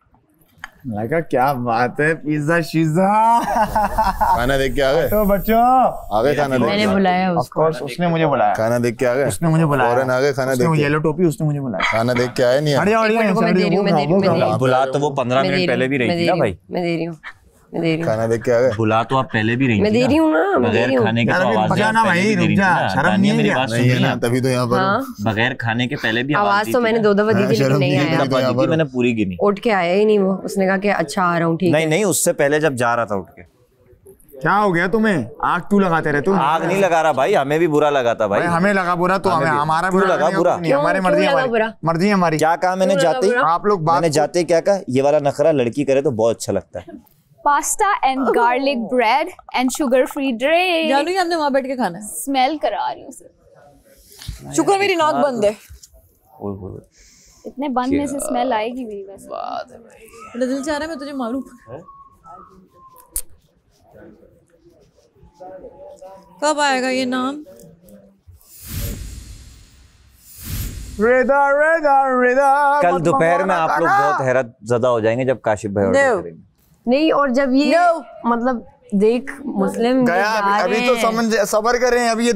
S11: मलाइका क्या बात है, पिज्जा शिज़ा
S10: खाना देख के आ गए
S11: तो बच्चों
S10: आ गए खाना देख
S15: मैंने बुलाया उसको।
S11: ऑफ कोर्स उसने मुझे बुलाया।
S10: खाना देख के आ गए
S11: उसने मुझे बुलाया।
S10: फौरन आ गए खाना देख के।
S11: येलो टोपी उसने मुझे बुलाया।
S10: खाना देख के आए नहीं
S11: अरे
S1: बुला तो वो 15 मिनट पहले भी रही थी ना भाई।
S15: मैं दे रही हूँ
S10: खाना देख के आ गए।
S1: बुला तो आप पहले भी रही थी।
S15: मैं दे रही हूँ ना,
S1: बगैर खाने के तो आवाज
S11: बजाना भाई, रुक जा, शर्म नहीं
S1: मेरी बात
S10: नहीं है ना, तभी तो यहाँ पर
S1: बगैर खाने के पहले भी
S15: आवाज तो मैंने 2 दफा दी थी लेकिन नहीं आया।
S1: मैंने पूरी गिनी।
S15: उठ के आया ही नहीं वो, उसने कहा कि अच्छा आ रहा हूँ ठीक है।
S1: नहीं उससे पहले जब जा रहा था उठ के।
S11: क्या हो गया तुम्हें, आग क्यों लगाते रहते हो?
S1: आग नहीं लगा रहा भाई, हमें भी बुरा लगा था भाई।
S11: हमें लगा बुरा तो हमारा बुरा
S1: लगा बुरा,
S11: हमारी मर्जी हमारी।
S1: क्या कहा मैंने जाते ही?
S11: आप लोग
S1: मैंने जाते ही क्या कहा, ये वाला नखरा लड़की करे तो बहुत अच्छा लगता है।
S4: Pasta and garlic bread and sugar free drink.
S6: जानू ही हमने वहां बैठ के खाना है।
S4: स्मेल करा रही हूँ सर।
S6: शुक्र मेरी नाक बंद है।
S4: इतने बंद में से स्मेल आएगी मेरी वैसे।
S6: बात है भाई, मेरा दिल चाह रहा है मैं तुझे मारूं। कब आएगा ये नाम?
S11: रेदा रेदा रेदा।
S1: कल दोपहर में आप लोग बहुत हैरत ज़दा हो जाएंगे जब काशिफ भाई ऑर्डर करेंगे।
S15: नहीं, और जब ये मतलब देख मुस्लिम
S11: गया अभी तो सबर कर रहे हैं। अभी ये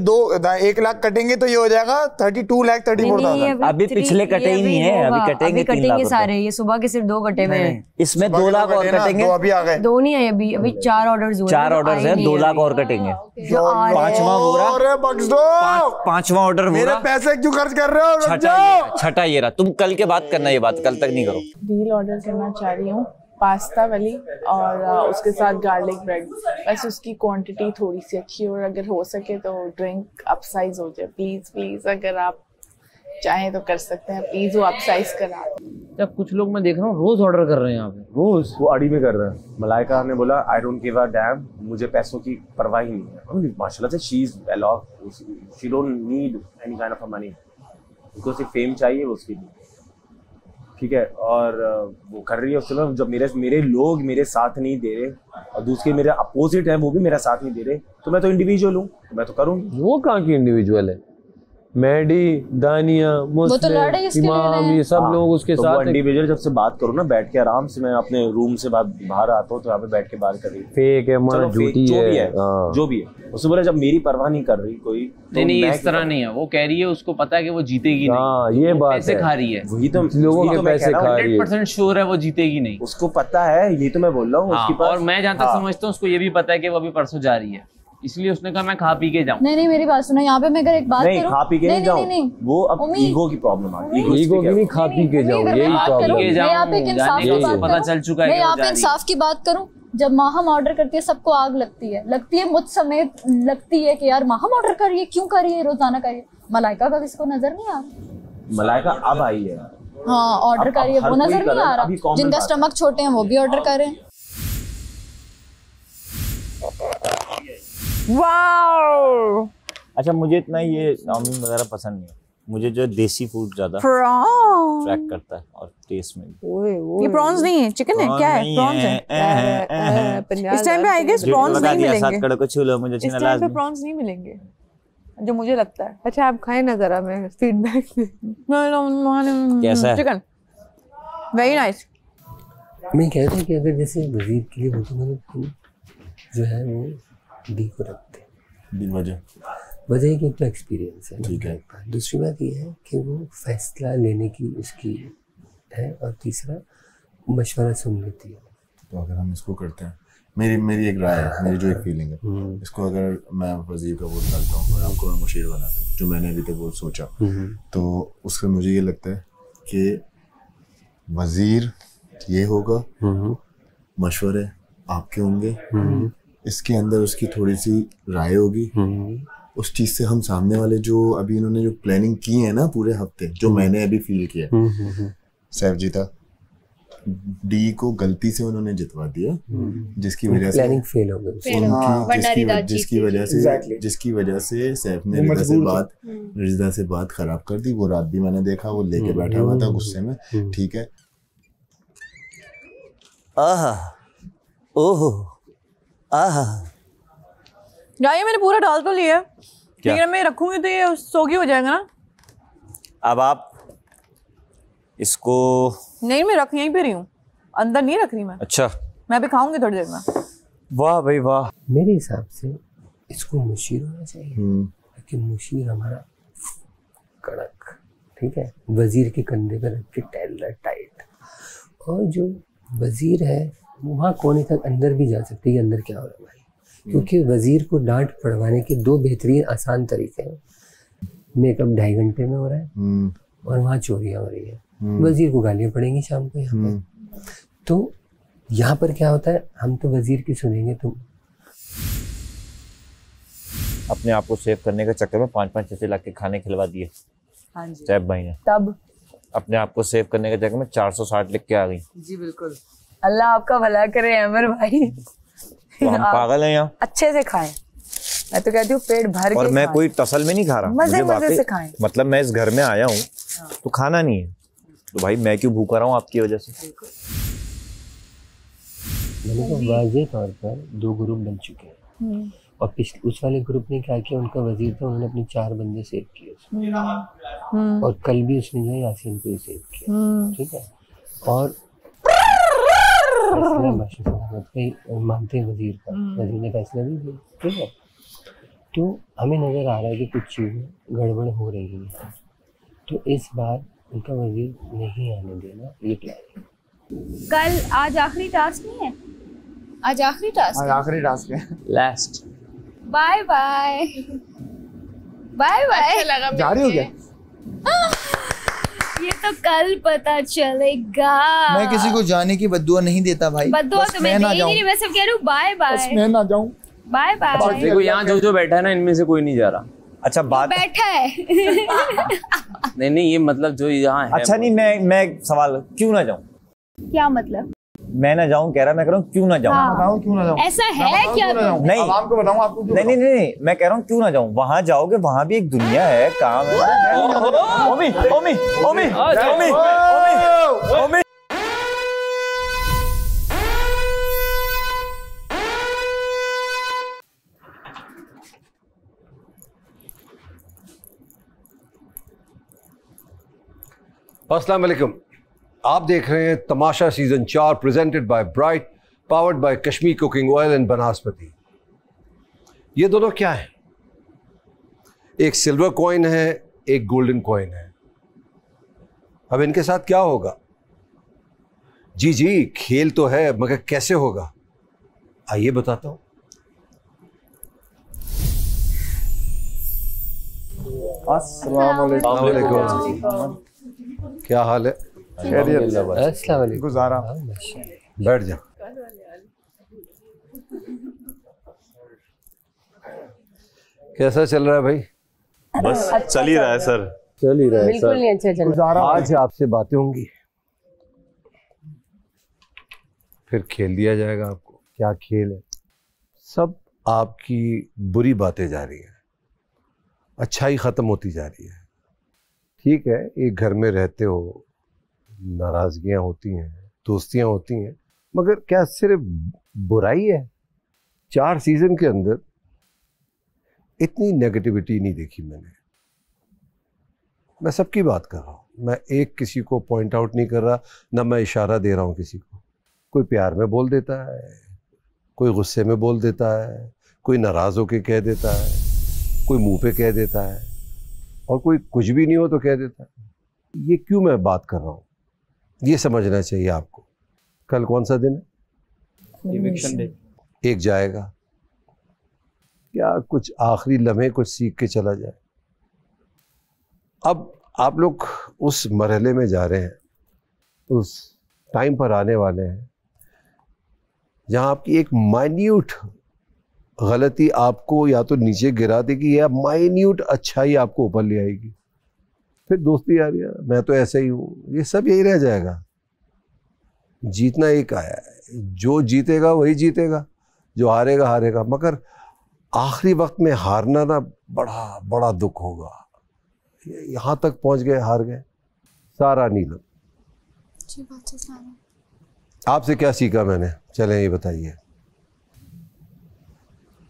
S11: 1 लाख कटेंगे तो ये हो जाएगा 32 लाख 34,000।
S1: अभी पिछले कटे ही नहीं है, अभी कटेंगे 3 लाख
S15: सारे। ये सुबह के सिर्फ 2 कटे हुए हैं,
S1: इसमें 2 लाख और कटेंगे।
S11: अभी आ गए
S15: 2 नहीं है अभी 4 ऑर्डर्स हुए।
S1: 4 ऑर्डर्स हैं, 2 लाख और कटेंगे। 5वां हो रहा,
S11: अरे बख्श दो।
S1: 5वां ऑर्डर हो रहा।
S11: मेरे पैसे क्यों खर्च कर रहे हो?
S1: छठा ये रहा। तुम कल के बाद करना, ये बात कल तक नहीं करो।
S7: डील ऑर्डर करना चाह रही हूँ, पास्ता वाली और उसके साथ गार्लिक ब्रेड। वैसे उसकी क्वांटिटी थोड़ी सी अच्छी है और अगर हो सके तो ड्रिंक अपसाइज हो जाए प्लीज प्लीज। अगर आप चाहें तो कर सकते हैं, प्लीज वो अपसाइज करा दो।
S8: जब कुछ लोग मैं देख रहा हूँ रोज ऑर्डर कर रहे हैं यहाँ पे, रोज।
S16: वो अड़ी में कर रहे हैं। मलाइका ने बोला I don't give a dam, मुझे पैसों की परवाह ही नहीं है। माशाल्लाह से she is well of, she don't need any kind of money. उनको सिर्फ फेम चाहिए उसके लिए, ठीक है। और वो कर रही है उससे। जब मेरे लोग मेरे साथ नहीं दे रहे और दूसरे मेरे अपोजिट है वो भी मेरा साथ नहीं दे रहे, तो मैं तो इंडिविजुअल हूँ, तो मैं तो करूँगी।
S3: वो कहाँ की इंडिविजुअल है? मैडी, दानिया, मुस्लिम, इमाम, ये सब लोग उसके साथ।
S16: इंडिविजुअल जब से बात करो ना बैठ के आराम से, मैं अपने रूम से बाहर आता हूँ तो यहाँ पे बैठ के बात कर रही।
S3: फेक है, मां झूठी है,
S16: जो भी है। उससे बोला जब मेरी परवाह नहीं कर रही कोई,
S8: नहीं इस तरह नहीं है। वो कह रही है उसको पता है कि वो जीतेगी नहीं,
S3: ये बात
S8: पैसे खा रही है।
S16: वही तो
S3: लोगों के पैसे खा रही है।
S8: 100% श्योर है वो जीतेगी नहीं,
S16: उसको पता है। ये तो मैं बोल रहा हूँ उसके पास।
S8: और मैं जहाँ तक समझता हूँ उसको ये भी पता है कि वो अभी परसों जा रही है, इसलिए उसने कहा मैं खा पी के जाऊँ।
S4: नहीं मेरी बात सुनो, यहाँ पे मैं अगर एक बात
S16: नहीं खा पी के नहीं जाऊँ, वो अब ईगो की प्रॉब्लम आ गई।
S3: ईगो की नहीं, खा पी के जाऊँ, यही प्रॉब्लम है।
S4: मैं यहाँ पे इंसाफ की बात
S8: पता चल चुका है।
S4: मैं यहाँ पे इंसाफ की बात करूँ, जब माहम ऑर्डर करती है सबको आग लगती है मुझ समेत लगती है कि यार माहम ऑर्डर कर रही है, क्यों कर रही है, रोजाना कर रही है। मलाइका का किसी को नजर नहीं आ रहा?
S16: मलाइका अब आई है,
S4: हाँ ऑर्डर कर रही है, वो नजर नहीं आ रहा। जिनका स्टमक छोटे हैं वो भी ऑर्डर कर रहे हैं।
S1: वाओ। अच्छा मुझे इतना ये चाउमीन वगैरह पसंद नहीं है, मुझे जो देसी फूड ज्यादा अट्रैक्ट करता है और टेस्ट में।
S6: ये प्रॉन्स नहीं है, चिकन है, क्या है? प्रॉन्स है। इस टाइम पे आई गेस प्रॉन्स नहीं मिलेंगे।
S1: साथ कड़ो को छू लो, मुझे
S6: इस टाइम पे प्रॉन्स नहीं मिलेंगे जो मुझे लगता है।
S12: अच्छा आप खाए ना जरा, मैं फीडबैक
S1: कैसा है?
S6: Chicken very nice.
S9: मैं कहता हूँ कि अगर जैसे वजीर के लिए मतलब जो है वो डी को रखते हैं, वजह है कि उनका एक्सपीरियंस है, ठीक है। दूसरी बात ये है कि वो फैसला लेने की उसकी है, और तीसरा मशवरा सुन लेती है।
S13: तो अगर हम इसको करते हैं मेरी एक राय है, मेरी जो एक फीलिंग है, इसको अगर मैं वजीर का वोट डालता हूँ और आपको मैं मुशीर बनाता हूँ, जो मैंने अभी तक वोट सोचा, तो उससे मुझे ये लगता है कि वजीर ये होगा, मशवरे आपके होंगे, इसके अंदर उसकी थोड़ी सी राय होगी, उस चीज से हम सामने वाले जो अभी इन्होंने जो प्लानिंग की है ना पूरे हफ्ते, जो मैंने अभी फील किया, सैफ जीता, डी को गलती से उन्होंने जितवा दिया, जिसकी वजह से
S9: प्लानिंग फेल हो गई,
S13: जिसकी वजह से सैफ ने रिजदा से बात खराब कर दी। वो रात भी मैंने देखा, वो लेके बैठा हुआ था गुस्से में, ठीक है।
S5: आहा, ओहो, आहा,
S12: ये मैंने पूरा डाल तो लिया, लेकिन मैं रखूंगी तो ये सोगी हो जाएगा ना।
S1: अब आप इसको
S12: नहीं, मैं रख यहीं पे रही हूँ, अंदर नहीं रख रही मैं।
S1: अच्छा,
S12: मैं अभी खाऊंगी थोड़ी देर में।
S1: वाह भाई वाह।
S9: मेरे हिसाब से इसको मुशीर होना चाहिए, क्योंकि मुशीर हमारा कड़क, ठीक है, वजीर के कंधे पर रख के टाइट, और जो वजीर है वहाँ कोने तक अंदर भी जा सकती है, अंदर क्या हो रहा है भाई, क्योंकि वजीर को डांट पड़वाने के 2 बेहतरीन आसान तरीके हैं। मेकअप 2.5 घंटे में हो रहा है और वहाँ चोरियाँ हो रही है, वजीर को गालियाँ पड़ेंगी शाम को यहाँ पर। तो यहाँ पर क्या होता है, हम तो वजीर की सुनेंगे, तुम
S1: अपने आप को सेव करने के चक्कर में 5-5 6 लाख के खाने खिलवा दिए सैफ भाई ने।
S12: तब
S1: अपने आप को सेव करने के चक्कर में 460 लिख के आ गई।
S12: जी बिल्कुल, अल्लाह आपका भला करे अमर भाई।
S1: तो हम पागल हैं यहाँ।
S12: अच्छे से खाएं, मैं तो कहती हूँ पेट भर के।
S1: और मैं कोई तसल में नहीं खा रहा,
S12: मजे से खाएं।
S1: मतलब मैं इस घर में आया हूँ तो खाना नहीं है, तो भाई मैं क्यों भूखा रहा हूँ आपकी वजह से।
S9: मैंने कहा वाज़ेह तौर पर 2 ग्रुप बन चुके हैं, और पिछले उस वाले ग्रुप ने क्या किया, उनका वजीर था, उन्होंने अपने 4 बंदे सेव किए, और कल भी उसने जो है यासीन को ही सेव किया, ठीक है। और फैसला माशाअल्लाह मानते हैं वजीर का, वजीर ने फैसला भी दिया, ठीक है। तो हमें नज़र आ रहा है कि कुछ चीज़ें गड़बड़ हो रही हैं, तो इस बार उनका वजीर नहीं आने देना, ये प्लान है।
S4: कल आज आखिरी टास्क नहीं है, आज आखिरी टास्क,
S11: आज आखिरी टास्क है,
S1: last.
S4: Bye bye bye bye.
S11: जा रही हो क्या?
S4: ये तो कल पता चलेगा।
S11: मैं किसी को जाने की बद्दुआ नहीं देता भाई,
S4: बद्दुआ तो मैं दे ही नहीं, मैं सिर्फ कह रही हूँ बाय बाय।
S11: मैं ना जाऊँ,
S4: बाय बाय।
S8: देखो यहाँ जो बैठा है ना, इनमें से कोई नहीं जा रहा।
S1: अच्छा बात
S4: बैठा है।
S8: नहीं ये मतलब जो यहाँ है।
S1: अच्छा नहीं, मैं सवाल, क्यों ना जाऊँ?
S4: क्या मतलब?
S1: मैं ना जाऊँ कह रहा, मैं कह रहा हूँ क्यों ना जाऊँ।
S11: बताओ क्यों ना जाऊँ,
S4: ऐसा है क्या?
S1: नहीं
S11: आपको बताऊँ, आपको
S1: नहीं, मैं कह रहा हूँ क्यों ना जाऊँ। वहाँ जाओगे, वहाँ भी एक दुनिया है, काम है। ओमी ओमी ओमी ओमी ओमी ओमी।
S17: अस्सलाम वालेकुम, आप देख रहे हैं Tamasha season 4 presented by Bright, powered by Kashmir cooking oil and Banaspati. ये दोनों क्या हैं? एक सिल्वर कॉइन है, एक गोल्डन कॉइन है। अब इनके साथ क्या होगा? जी खेल तो है, मगर कैसे होगा, आइए बताता हूं।
S11: अस्सलाम वालेकुम,
S17: क्या हाल है?
S11: गुजारा,
S17: बैठ जा। कैसा चल रहा है भाई?
S1: बस चल ही रहा है सर,
S9: चल ही रहा है
S12: बिल्कुल नहीं अच्छा चल रहा।
S17: आज आपसे बातें होंगी, फिर खेल दिया जाएगा आपको। क्या खेल है? सब आपकी बुरी बातें जा रही है, अच्छाई खत्म होती जा रही है। ठीक है, एक घर में रहते हो, नाराजगियां होती हैं, दोस्तियां होती हैं, मगर क्या सिर्फ बुराई है? 4 सीजन के अंदर इतनी नेगेटिविटी नहीं देखी मैंने। मैं सबकी बात कर रहा हूँ, मैं एक किसी को पॉइंट आउट नहीं कर रहा, ना मैं इशारा दे रहा हूँ किसी को। कोई प्यार में बोल देता है, कोई गुस्से में बोल देता है, कोई नाराज होके कह देता है, कोई मुंह पे कह देता है, और कोई कुछ भी नहीं हो तो कह देता है। ये क्यों मैं बात कर रहा हूँ, ये समझना चाहिए आपको। कल कौन सा दिन है?
S8: Eviction day.
S17: एक जाएगा, क्या कुछ आखिरी लम्हे कुछ सीख के चला जाए। अब आप लोग उस मरहले में जा रहे हैं, उस टाइम पर आने वाले हैं जहाँ आपकी एक माइन्यूट गलती आपको या तो नीचे गिरा देगी या माइन्यूट अच्छाई आपको ऊपर ले आएगी। फिर दोस्ती यारियां, मैं तो ऐसा ही हूँ, ये सब यही रह जाएगा। जीतना एक आया है, जो जीतेगा वही जीतेगा, जो हारेगा हारेगा। मगर आखिरी वक्त में हारना ना बड़ा बड़ा दुख होगा। यहाँ तक पहुँच गए, हार गए। सारा नीलम, आपसे क्या सीखा मैंने, चलें ये बताइए।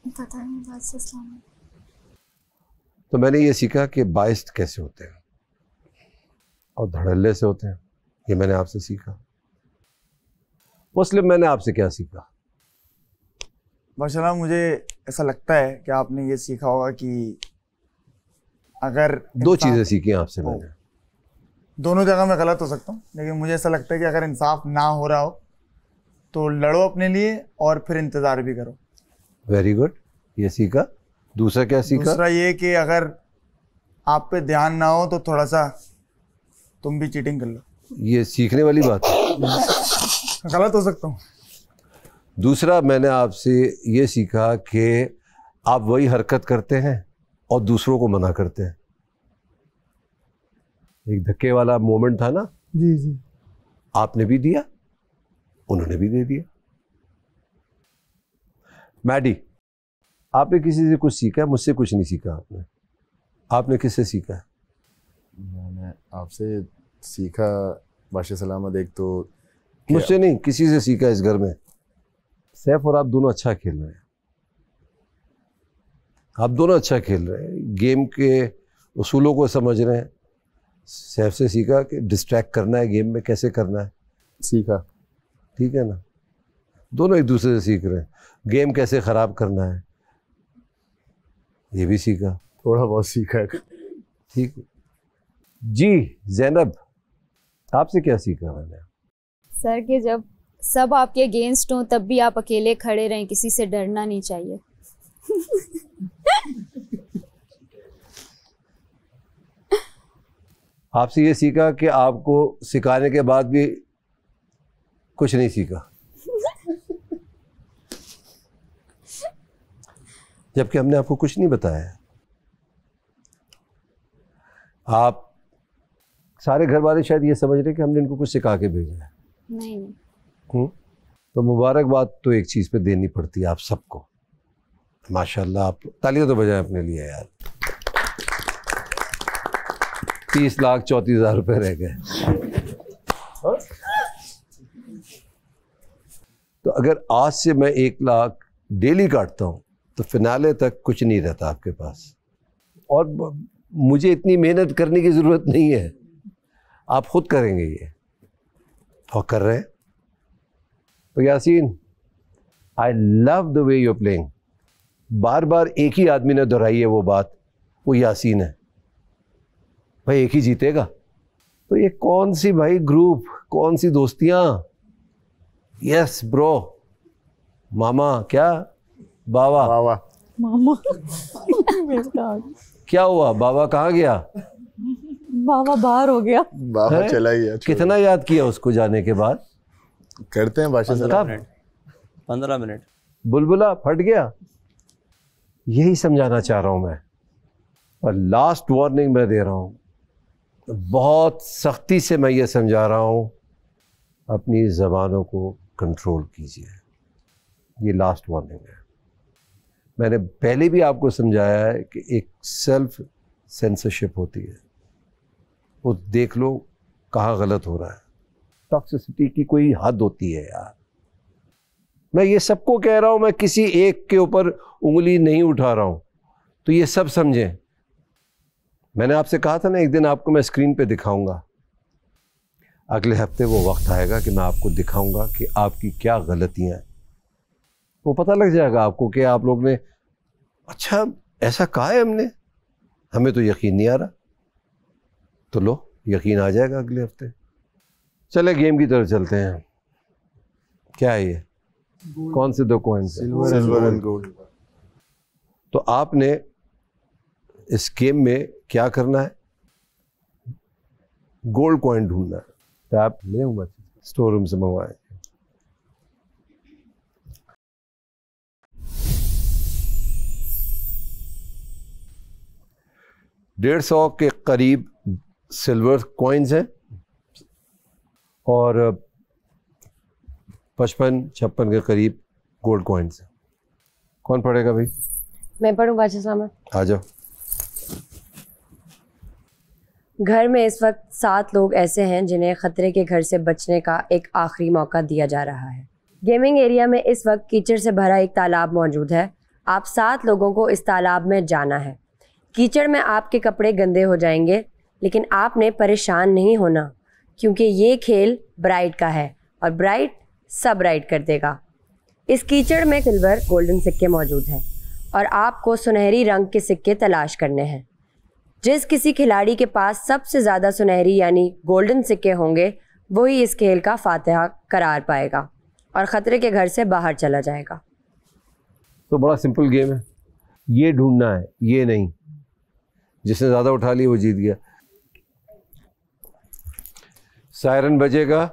S4: पता नहीं, बात से
S17: तो मैंने ये सीखा कि बाइस्ट कैसे होते हैं और धड़ल्ले से होते हैं, ये मैंने आपसे सीखा। मुस्लिम, मैंने आपसे क्या सीखा?
S11: माशाल्लाह मुझे ऐसा लगता है कि आपने ये सीखा होगा कि अगर
S17: दो चीज़ें सीखी हैं आपसे मैंने।
S11: दोनों जगह मैं गलत हो सकता हूँ, लेकिन मुझे ऐसा लगता है कि अगर इंसाफ ना हो रहा हो तो लड़ो अपने लिए और फिर इंतज़ार भी करो।
S17: वेरी गुड, ये सीखा। दूसरा क्या सीखा?
S11: दूसरा ये कि अगर आप पे ध्यान ना हो तो थोड़ा सा तुम भी चीटिंग कर लो।
S17: ये सीखने वाली बात है।
S11: गलत हो सकता हूँ।
S17: दूसरा मैंने आपसे ये सीखा कि आप वही हरकत करते हैं और दूसरों को मना करते हैं। एक धक्के वाला मोमेंट था ना,
S11: जी जी,
S17: आपने भी दिया, उन्होंने भी दे दिया। मैडी, आपने किसी से कुछ सीखा है? मुझसे कुछ नहीं सीखा आपने। आपने किससे सीखा है?
S13: मैंने आपसे सीखा बादशाह सलामत। एक तो
S17: मुझसे नहीं, किसी से सीखा इस घर में। सैफ और आप दोनों अच्छा खेल रहे हैं, आप दोनों अच्छा खेल रहे हैं, गेम के उसूलों को समझ रहे हैं। सैफ से सीखा कि डिस्ट्रैक्ट करना है गेम में, कैसे करना है
S13: सीखा।
S17: ठीक है ना, दोनों एक दूसरे से सीख रहे हैं। गेम कैसे ख़राब करना है ये भी सीखा,
S13: थोड़ा बहुत सीखा है।
S17: ठीक जी। जैनब, आपसे क्या सीखा मैंने?
S4: सर कि जब सब आपके अगेंस्ट हों तब भी आप अकेले खड़े रहें, किसी से डरना नहीं चाहिए।
S17: आपसे ये सीखा कि आपको सिखाने के बाद भी कुछ नहीं सीखा, जबकि हमने आपको कुछ नहीं बताया। आप सारे घर वाले शायद ये समझ रहे कि हमने इनको कुछ सिखा के भेजा है।
S4: नहीं।
S17: तो मुबारकबाद तो एक चीज़ पे देनी पड़ती है आप सबको। माशाल्लाह, आप तालियां तो बजाएं अपने लिए यार। 30,34,000 रुपये रह गए। तो अगर आज से मैं 1 लाख डेली काटता हूँ तो फिनाले तक कुछ नहीं रहता आपके पास, और मुझे इतनी मेहनत करने की ज़रूरत नहीं है, आप खुद करेंगे ये, और कर रहे हैं। तो Yasin, I love the way you are playing. बार बार एक ही आदमी ने दोहराई है वो बात, वो यासीन है भाई, एक ही जीतेगा। तो ये कौन सी भाई ग्रुप, कौन सी दोस्तियां? यस ब्रो, मामा क्या बाबा
S7: मामा
S17: क्या हुआ? बाबा कहाँ गया?
S7: बाबा बाहर हो गया।
S13: बाबा चला गया।
S17: कितना याद किया उसको जाने के बाद?
S13: करते हैं बादशाह साहब।
S18: 15 मिनट।
S17: बुलबुला फट गया। यही समझाना चाह रहा हूं मैं, और लास्ट वार्निंग मैं दे रहा हूं, बहुत सख्ती से मैं ये समझा रहा हूं, अपनी ज़बानों को कंट्रोल कीजिए। ये लास्ट वार्निंग है। मैंने पहले भी आपको समझाया है कि एक सेल्फ सेंसरशिप होती है, वो देख लो कहाँ गलत हो रहा है। टॉक्सिसिटी की कोई हद होती है यार। मैं ये सबको कह रहा हूँ, मैं किसी एक के ऊपर उंगली नहीं उठा रहा हूँ, तो ये सब समझें। मैंने आपसे कहा था ना, एक दिन आपको मैं स्क्रीन पे दिखाऊंगा। अगले हफ्ते वो वक्त आएगा कि मैं आपको दिखाऊंगा कि आपकी क्या गलतियां हैं। वो पता लग जाएगा आपको कि आप लोग ने अच्छा ऐसा कहा है हमने, हमें तो यकीन नहीं आ रहा। तो लो, यकीन आ जाएगा अगले हफ्ते। चले गेम की तरफ चलते हैं। क्या है ये? कौन से 2 कॉइन्स?
S13: Silver and gold.
S17: तो आपने इस गेम में क्या करना है? गोल्ड कॉइन ढूंढना है। तो आप ले आऊंगा, स्टोर रूम से मंगवाए। $150 के करीब सिल्वर कॉइन्स हैं और 55-56 के करीब गोल्ड कॉइन्स हैं। कौन पढ़ेगा भाई?
S15: मैं पढ़ूं बादशाह साहब।
S17: आ जाओ।
S15: घर में इस वक्त 7 लोग ऐसे हैं जिन्हें खतरे के घर से बचने का एक आखिरी मौका दिया जा रहा है। गेमिंग एरिया में इस वक्त कीचड़ से भरा एक तालाब मौजूद है। आप 7 लोगों को इस तालाब में जाना है। कीचड़ में आपके कपड़े गंदे हो जाएंगे, लेकिन आपने परेशान नहीं होना, क्योंकि ये खेल ब्राइट का है और ब्राइट सब राइट कर देगा। इस कीचड़ में सिल्वर गोल्डन सिक्के मौजूद हैं और आपको सुनहरी रंग के सिक्के तलाश करने हैं। जिस किसी खिलाड़ी के पास सबसे ज़्यादा सुनहरी यानी गोल्डन सिक्के होंगे, वही इस खेल का फातिहा करार पाएगा और ख़तरे के घर से बाहर चला जाएगा।
S17: तो बड़ा सिंपल गेम है, ये ढूंढना है, ये नहीं। जिसने ज़्यादा उठा लिया वो जीत गया। सायरन बजेगा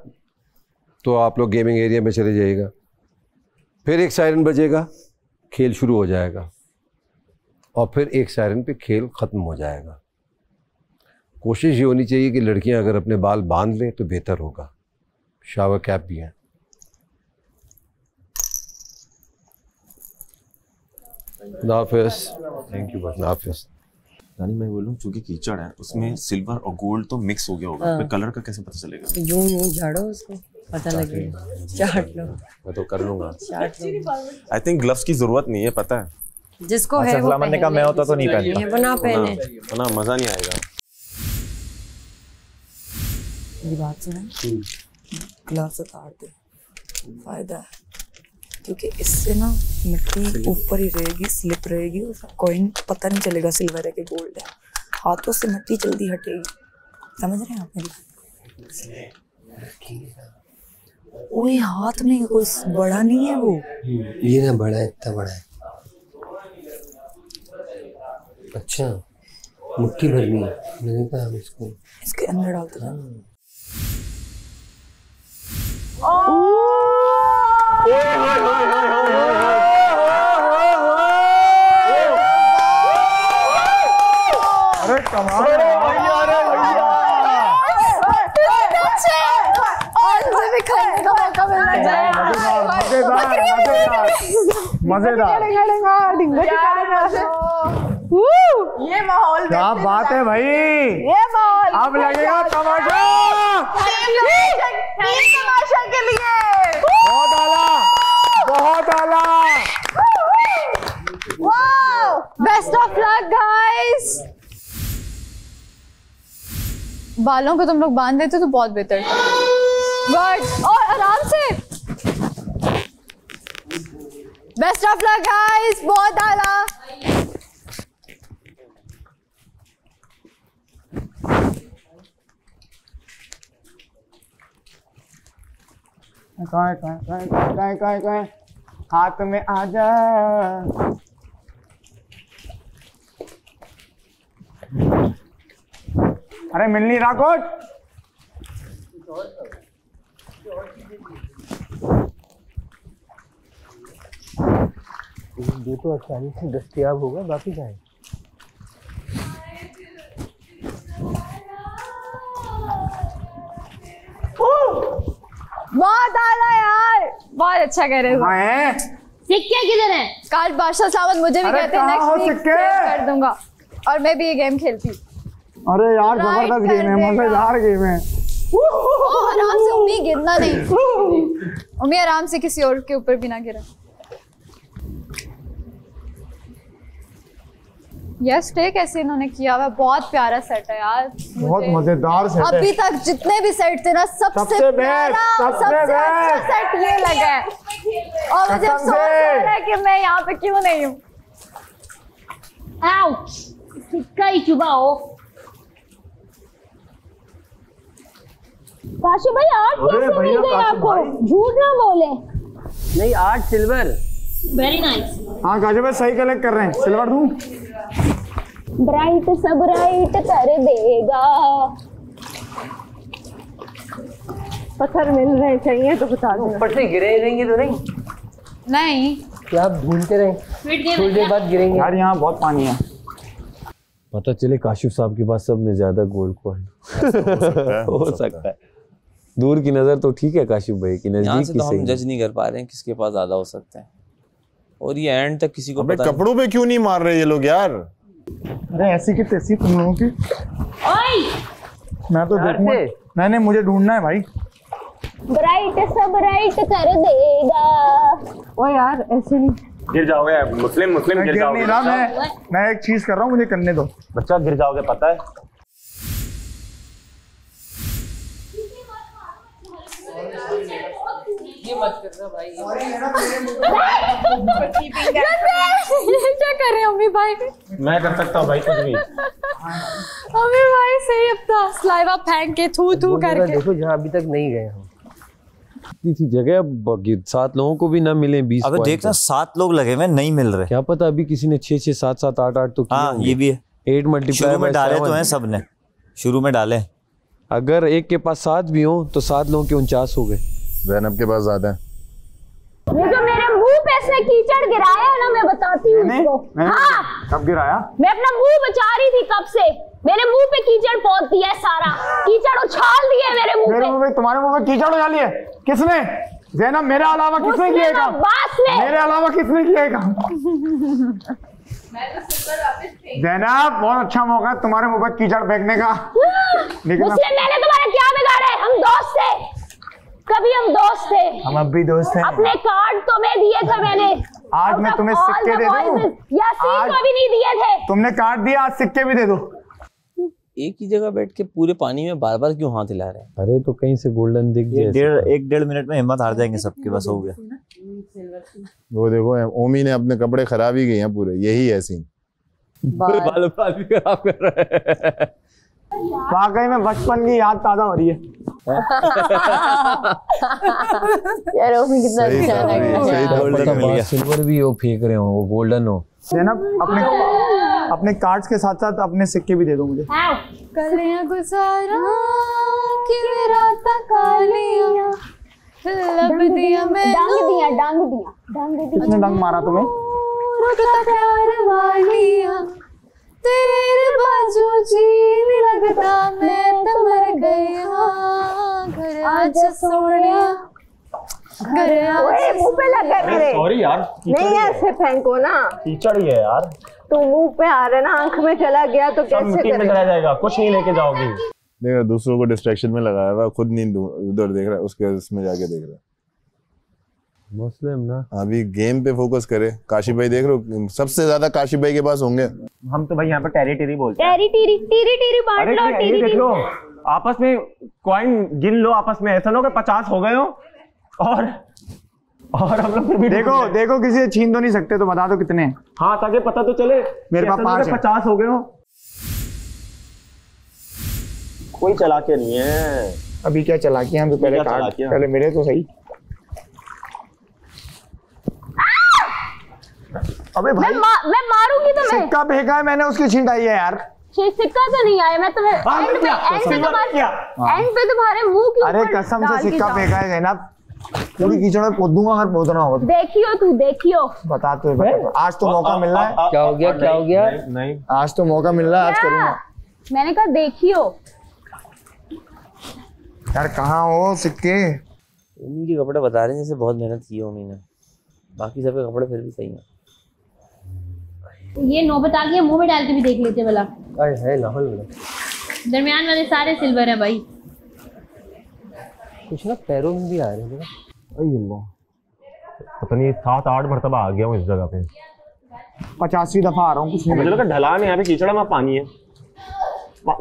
S17: तो आप लोग गेमिंग एरिया में चले जाइएगा, फिर एक सायरन बजेगा, खेल शुरू हो जाएगा और फिर एक सायरन पे खेल ख़त्म हो जाएगा। कोशिश ये होनी चाहिए कि लड़कियां अगर अपने बाल बांध लें तो बेहतर होगा। शावर कैप भी हैं। Nafis, thank you. नाफिस
S19: यानी मैं बोलूँ चूंकि कीचड़ है उसमें सिल्वर और गोल्ड तो मिक्स हो गया होगा,
S15: हाँ।
S19: फिर कलर का कैसे पता चलेगा?
S15: यूं झाड़ो उसको, पता लगेगा। चाट लो।
S19: मैं तो कर लूंगा।
S15: चाट लो।
S19: आई थिंक ग्लव्स की जरूरत नहीं है, पता है।
S15: जिसको है वो पहने।
S19: का मैं होता तो नहीं पहनता।
S15: ये बना पहने।
S19: ना मजा नहीं आएगा।
S6: ये बात सुने, ग्लव्स उतार दे, फायदा है, क्योंकि इससे ना मिट्टी ऊपर ही रहेगी, स्लिप रहेगी, उसका कॉइन पता नहीं चलेगा सिल्वर है कि गोल्ड है। हाथों से मिट्टी जल्दी हटेगी, समझ रहे हैं आप मेरी? ओए हाथ में कोई बड़ा नहीं है वो।
S9: ये ना बड़ा है, इतना बड़ा है। अच्छा, मुट्ठी भरनी है। मैंने कहा हम इसके
S6: अंदर डालते हैं।
S11: अरे कमाल है मजेदार।
S7: ये माहौल
S11: क्या बात है भाई,
S7: ये माहौल
S11: अब लगेगा तमाशा।
S7: तमाशा के लिए
S11: बहुत आला, बहुत आला।
S4: Wow, best of luck guys. बालों को तुम लोग बांध देते तो बहुत बेहतर था। गुड, और आराम से। बेस्ट ऑफ लक गाइस, बहुत आला।
S11: काय हाथ में आजा। अरे मिल नहीं रहा कुछ।
S9: ये तो आसानी से दस्तयाब होगा, बाकी क्या है?
S4: बहुत आला यार, बहुत अच्छा कह रहे हो। सिक्के किधर हैं? काल बादशाह साहब मुझे भी कहते हैं नेक्स्ट वीक कर दूंगा और मैं भी ये गेम खेलती।
S11: अरे यार जबरदस्त गेम है, मजेदार गेम है।
S4: आराम से उम्मी, गिरना नहीं। उम्मी आराम से, किसी और के ऊपर भी ना गिरा। यस, टेक ऐसे इन्होंने किया हुआ, बहुत प्यारा सेट है यार।
S11: बहुत मजेदार सेट है।
S4: अभी तक जितने भी सेट थे ना, सबसे प्यारा, सबसे अच्छा सेट ये लगा है। और मुझे अफसोस हो रहा है कि मैं यहाँ पे क्यों नहीं हूँ।
S20: आउच, सिक्का ही चुबाओ। पाशु भाई 8 कैसे मिल गए आपको? झूठ ना बोले।
S9: नहीं 8 सिल्वर।
S20: Very nice.
S11: हाँ काजू भाई सही कलेक्ट कर रहे हैं। सिल्वर दूं?
S4: ब्राइट सब राइट कर देगा।
S12: पत्थर मिल रहे चाहिए तो बता दो।
S9: ऊपर से गिरे रहेंगे तो नहीं?
S12: नहीं
S9: क्या आप ढूंढते रहे, थोड़ी देर बाद गिरेंगे।
S11: यार यहाँ बहुत पानी है।
S3: पता चले काशिफ साहब के पास सब में ज्यादा गोल्ड कॉइन हो सकता है। दूर की नजर तो ठीक है काशिफ भाई की, नजदीक की
S18: तो
S3: सही
S18: हम जज नहीं कर पा रहे हैं किसके पास ज्यादा हो सकते हैं, और ये एंड तक किसी को पता
S10: कपड़ों पे क्यों नहीं मार रहे ये लोग यार?
S11: अरे ऐसी की तैसी तुम लोगों की। मैं तो देखूंगा। नहीं मुझे ढूंढना है भाई।
S4: ब्राइट सब राइट कर देगा।
S12: ओ यार ऐसे नहीं
S16: गिर जाओगे मुस्लिम गिर जाओगे।
S11: मैं एक चीज कर रहा हूँ, मुझे करने दो।
S16: बच्चा गिर जाओगे पता है।
S9: ये मत करना भाई।
S12: क्या कर रहे हैं अम्मी भाई?
S16: मैं कर सकता हूँ भाई कुछ भी।
S12: अम्मी भाई सही अपना स्लाइवा फेंक के थू करके।
S9: देखो जहाँ अभी तक नहीं गए हम।
S3: थी जगह 7 लोगों को भी ना मिले 20
S5: अब देखना 7 लोग लगे हुए नहीं मिल रहे।
S3: क्या पता अभी किसी ने 6 6 7 7 8 8 तो किया।
S5: हाँ ये भी है।
S3: 8 मल्टीप्लाई
S5: शुरू में डाले तो हैं सबने, शुरू में डाले।
S3: अगर एक के पास 7 भी हो तो 7 लोगों के 49 हो गए।
S10: ज़ैनब के पास ज्यादा है।
S4: ये जो मेरे मुंह पे से कीचड़ गिराया है ना, मैं बताती हूँ उसको। हाँ
S11: कब गिराया?
S4: मैं अपना मुंह बचा रही थी कब से। मेरे मुंह पे कीचड़ पहुंच दिया है, सारा कीचड़ उछाल दिया है मेरे मुंह पे।
S11: तुम्हारे मुंह पे कीचड़ उछाली है? किसने? ज़ैनब मेरे अलावा किसने किया है काम? मेरे अलावा किसने किया है काम? ज़ैनब बहुत अच्छा मौका है तुम्हारे मुंह पे कीचड़ फेंकने का।
S4: मुस्लिम मैंने तुम्हारा क्या बिगाड़ा है? हम दोस्त थे, कभी हम दोस्त थे।
S11: हम अब भी दोस्त हैं।
S4: अपने कार्ड तुम्हें दिए थे मैंने।
S11: आज मैं तुम्हें सिक्के दे दूं?
S4: यासीन को भी नहीं दिए थे।
S11: तुमने कार्ड दिया, आज सिक्के भी दे दो।
S18: एक ही जगह बैठ के पूरे पानी में बार बार क्यों हाथ हिला रहे हैं?
S3: अरे तो कहीं से गोल्डन दिख जाए।
S5: 1-1.5 मिनट में हिम्मत हार जाएंगे सबके, बस हो गया।
S10: वो देखो ओमी ने अपने कपड़े खराब ही किए हैं पूरे, यही है सीन।
S3: बाल भी खराब कर रहा है।
S11: वाकई में बचपन की याद ताजा हो रही है।
S4: यार ओमी कितना अच्छा लग रहा है।
S3: सिल्वर भी हो फेंक रहे हो, वो गोल्डन हो।
S11: अपने कार्ड्स के साथ साथ अपने सिक्के भी दे दो मुझे।
S12: कलियां गुजारा कि रात कालियां लब दिया मैं
S4: डांग दिया।
S11: किसने डंग मारा तुम्हें?
S12: रुकता प्यार वालियां तेरे बाजू जी नहीं लगता, मैं तो मर गई। हाँ घर आजा सोनिया, घर आजा।
S16: मुंह पे लग गए मेरे। सॉरी यार।
S12: नहीं ऐसे फेंको ना,
S16: कीचड़ ही है यार।
S12: तो मुंह पे आ रहा है ना, आंख में चला गया तो कैसे
S16: मिट्टी में चला जाएगा, कुछ नहीं लेके जाओगी।
S10: देख रहा दूसरों को डिस्ट्रैक्शन में लगाया हुआ, खुद नहीं उधर देख रहा है, उसके उसमें जाके देख रहा है।
S3: मुस्लिम ना
S10: अभी गेम पे फोकस करे। काशिफ भाई देख रहे हो, सबसे ज्यादा काशिफ भाई के पास होंगे।
S16: हम तो भाई यहाँ पे टेरी बोलते हैं।
S4: टेरी बांट लो।
S16: टेरी देख लो, आपस में कॉइन गिन लो आपस में, ऐसा ना हो कि 50 हो गए हो और हम लोग फिर भी
S11: देखो किसी से छीन तो नहीं सकते, तो बता दो कितने।
S16: हाँ ताकि पता तो चले।
S11: मेरे पास
S16: 50 हो गए हो। कोई चालाकी नहीं है।
S11: अभी क्या चालाकी है? पहले मेरे तो सही। अबे भाई
S4: मैं मारूंगी तुम्हें।
S11: सिक्का फेंका है मैंने, उसकी छींटाई है यार।
S4: सिक्का तो नहीं आया, मैं तुम्हें एंड पे तुम्हारे मुंह के ऊपर।
S11: अरे कसम से सिक्का फेंका है ज़ैनब, पूरी कीचड़ में पोत दूंगा अगर पोतना होगा।
S4: देखियो तू देखियो।
S11: बता तो आज तो मौका मिल रहा है।
S9: क्या हो गया?
S16: नहीं
S11: आज तो मौका मिल रहा है, आज करूंगा।
S4: मैंने कहा देखियो
S11: यार। कहाँ हो सिक्के?
S18: उन्हीं के कपड़े बता रहे हैं जैसे बहुत मेहनत की है उन्हीं ने, बाकी सबके कपड़े फिर भी सही हैं।
S20: ये नौबत आ गई, मुंह में डाल के भी देख लेते भला।
S9: है लाहौल में
S20: दरमियान वाले सारे सिल्वर है भाई।
S9: कुछ ना पैरों में भी आ रहे हैं।
S16: पता नहीं 7-8 मरतबा आ गया हूँ इस जगह पे।
S11: 85 दफा आ रहा हूँ। कुछ नहीं
S16: मुझे लगा ढलान है यहाँ पे, कीचड़ में पानी है।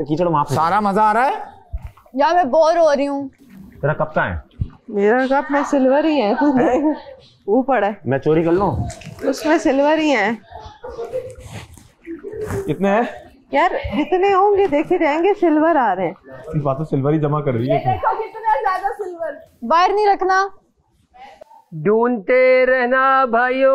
S16: कीचड़ वहाँ पे
S11: सारा मजा आ रहा है
S12: यार। मैं बोर हो रही हूँ।
S16: तेरा कब का है?
S12: मेरा कप में सिल्वर ही है। वो पड़ा है,
S16: मैं चोरी कर लूं?
S12: उसमें सिल्वर ही है।
S16: कितने हैं
S12: यार? जितने होंगे देखे जाएंगे, सिल्वर आ रहे हैं।
S16: इस बात तो सिल्वर ही जमा कर रही है।
S12: देखो कितना ज्यादा सिल्वर। बाहर नहीं रखना।
S9: ढूंढते रहना भाइयों।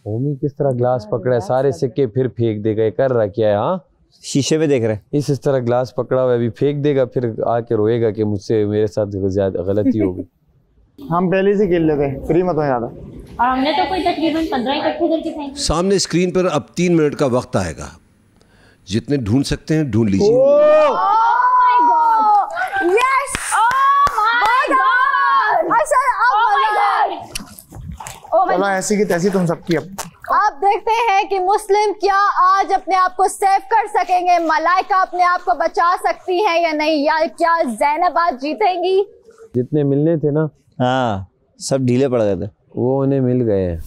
S3: ओमी किस तरह ग्लास पकड़ा है, सारे सिक्के फिर फेंक देगा, कर रहा क्या है? हाँ
S21: शीशे में देख रहे हैं।
S3: इस तरह ग्लास पकड़ा हुआ है, अभी फेंक देगा, फिर आके रोएगा कि मुझसे मेरे साथ ज्यादा गलती हो गई।
S11: हम पहले से खेल लेते हैं, फ्री मत हो ज्यादा।
S20: और हमने तो कोई तकरीबन 15 इकट्ठे करके फेंके।
S17: सामने स्क्रीन पर अब 3 मिनट का वक्त आएगा, जितने ढूंढ सकते हैं ढूंढ लीजिए।
S11: चलो ऐसी की तैसी तुम सबकी।
S4: अब देखते हैं कि मुस्लिम क्या आज अपने आप को सेव कर सकेंगे, मलाइका अपने आप को बचा सकती हैं या नहीं, या क्या ज़ैनब आज जीतेंगी?
S3: जितने मिलने थे ना,
S21: हाँ सब ढीले पड़ गए थे,
S3: वो उन्हें मिल गए हैं।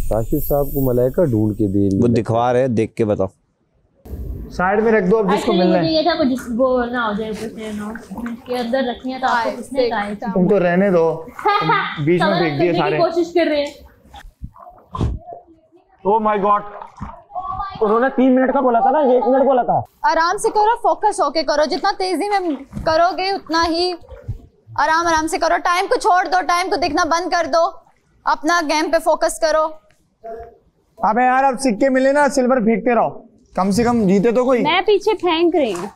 S3: काशिफ साहब को मलाइका ढूंढ के दे रही,
S21: वो दिखवा रहे हैं, देख के बताओ।
S11: साइड में रख दो अब जिसको मिलना है।
S20: ये था कुछ वो ना हो जाए, कुछ ना के अंदर रखनी है तो आपको किसने कहा है?
S11: तुमको रहने दो, बीच में फेंक दिए सारे।
S20: कोशिश कर रहे हैं।
S16: ओह माय गॉड, उन्होंने 3 मिनट का बोला था ना, 1 मिनट बोला था।
S4: आराम से करो, फोकस होके करो, जितना तेजी में करोगे उतना ही आराम से करो। टाइम को छोड़ दो, टाइम को देखना बंद कर दो, अपना गेम पे फोकस करो।
S11: अबे यार अब सिक्के मिले ना, सिल्वर फेंकते रहो, कम से कम जीते तो कोई।
S20: मैं पीछे फेंक रही हूँ।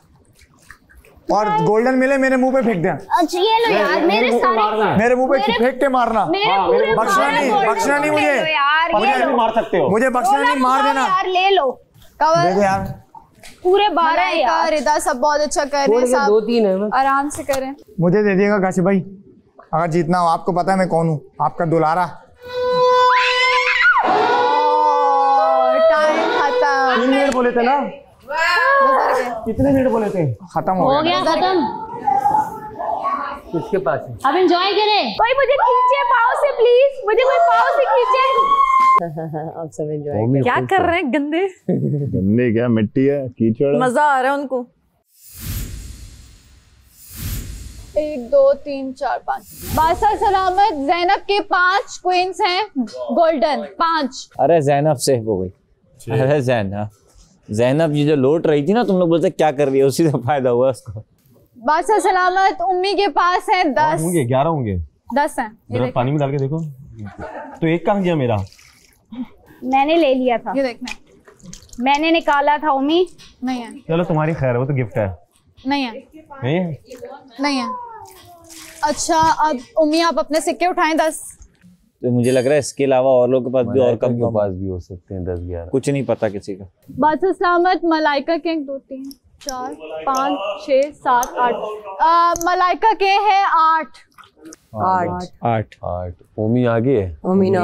S11: और गोल्डन मिले मेरे मुंह पे फेंक दे।
S20: अच्छा ये लो यार, मेरे सारे
S11: मेरे मुंह पे फेंक के मारना। बख्शना नहीं मुझे
S16: मार सकते हो,
S11: मुझे बख्शना नहीं, मार देना
S4: यार। ले लो कवर।
S11: देखो यार
S4: पूरे 12 यार, रिदा सब बहुत अच्छा कर रहे हैं, सब
S9: 2-3 है,
S4: आराम से करें।
S11: मुझे दे दिएगा काशिफ भाई, अगर जीतना हो। आपको पता है मैं कौन हूँ, आपका दुलारा।
S4: टाइम खत्म।
S16: 3 मिनट बोले थे ना, कितने मिनट बोले थे?
S11: खत्म हो
S20: गया खत्म।
S9: किसके पास है?
S20: अब एंजॉय करें।
S4: कोई मुझे खींचे पाँव से प्लीज, मुझे कोई पाँव से खींचे।
S15: आप सब एंजॉय
S12: क्या कर रहे हैं गंदे?
S13: गंदे क्या, मिट्टी है, कीचड़।
S12: मजा आ रहा है उनको।
S4: 1 2 3 4 5 बादशाह सलामत ज़ैनब के 5 क्वींस हैं, गोल्डन 5।
S21: अरे ज़ैनब सेफ हो गई। अरे ज़ैनब ये जो लौट रही थी ना, तुम लोग बोलते क्या कर रही है, उसी से फायदा हुआ उसको।
S4: बादशाह सलामत उम्मी के पास है 10
S16: होंगे, 11 होंगे,
S4: 10 हैं।
S16: जरा पानी में डाल के देखो। तो एक कहाँ गया मेरा?
S20: मैंने ले लिया था,
S4: ये देखना,
S20: मैंने निकाला था। उम्मी
S4: नहीं है।
S16: चलो तुम्हारी खैर है, वो तो गिफ्ट है।
S4: नहीं है,
S16: नहीं है,
S4: नहीं है। अच्छा अब उम्मी आप अपने सिक्के उठाएं 10।
S21: तो मुझे लग रहा है इसके अलावा और लोगों के पास भी और कम
S3: पास भी हो सकते हैं 10-11,
S21: कुछ नहीं पता किसी का।
S4: बादशाह सलामत मलाइका के 1 2 3 4 5 6 7 8 मलाइका के हैं 8।
S3: ओमी आगे है।
S15: ओमी ना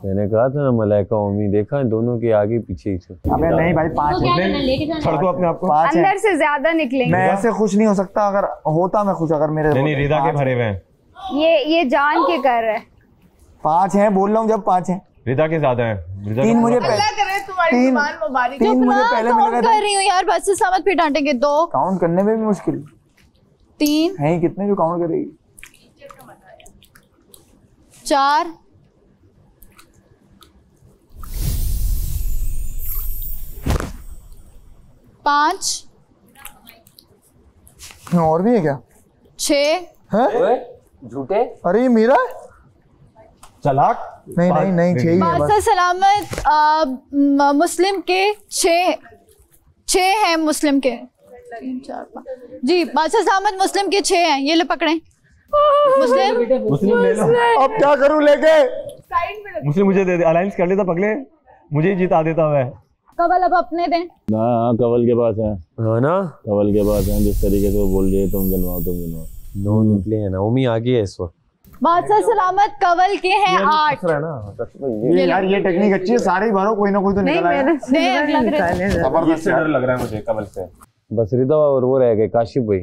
S3: मैंने कहा था ना मलाइका ओमी, देखा है दोनों के आगे पीछे ही।
S11: अबे नहीं भाई, 5
S16: छोड़ दो अपने आप को।
S4: अंदर से ज्यादा निकलेंगे।
S11: मैं ऐसे खुश नहीं हो सकता, अगर होता मैं खुश, अगर मेरे
S16: नहीं रिदा के भरे हुए हैं।
S4: ये जान के कर रहे हैं।
S11: 5 हैं, बोल रहा हूँ जब 5 हैं।
S16: रिदा के ज्यादा है।
S11: 3 मुझे
S7: तुम्हारी जुबान मुबारक।
S11: 3 मुझे पहले मिल गए
S4: कर रही हूँ यार, बस से समझ फिर डांटेंगे। 2
S11: काउंट करने में भी मुश्किल।
S4: 3
S11: हैं कितने जो काउंट करेगी?
S4: 4 5
S11: और भी है क्या?
S4: 6
S11: है
S9: झूठे।
S11: अरे ये मेरा है,
S16: चलाक।
S11: नहीं 6 ही है
S4: बादशाह सलामत मुस्लिम के 6 हैं, मुस्लिम के 3 4 5 जी। बादशाह सलामत मुस्लिम के 6 हैं, ये ले पकड़े। मुस्लिम
S16: ले लो।
S11: अब क्या करूं लेके?
S16: मुस्लिम मुझे दे दे, अलायंस कर लेता पगले, मुझे ही जिता देता है।
S4: कवल अब अपने दें।
S13: हाँ कवल के पास है
S3: ना,
S13: कवल के पास है। जिस तरीके से वो बोल रही है तुम गिनवाओ।
S3: 9 निकले हैं ना, ओमी आगे है इस वक्त।
S4: बादशाह सलामत कवल के हैं 8।
S11: ये यार ये टेक्निक अच्छी है, सारे ही भरो, कोई ना कोई तो निकल आएगा।
S16: जबरदस्त डर लग रहा है मुझे कवल से।
S3: बस रिदा और वो रह गए काशिफ भाई।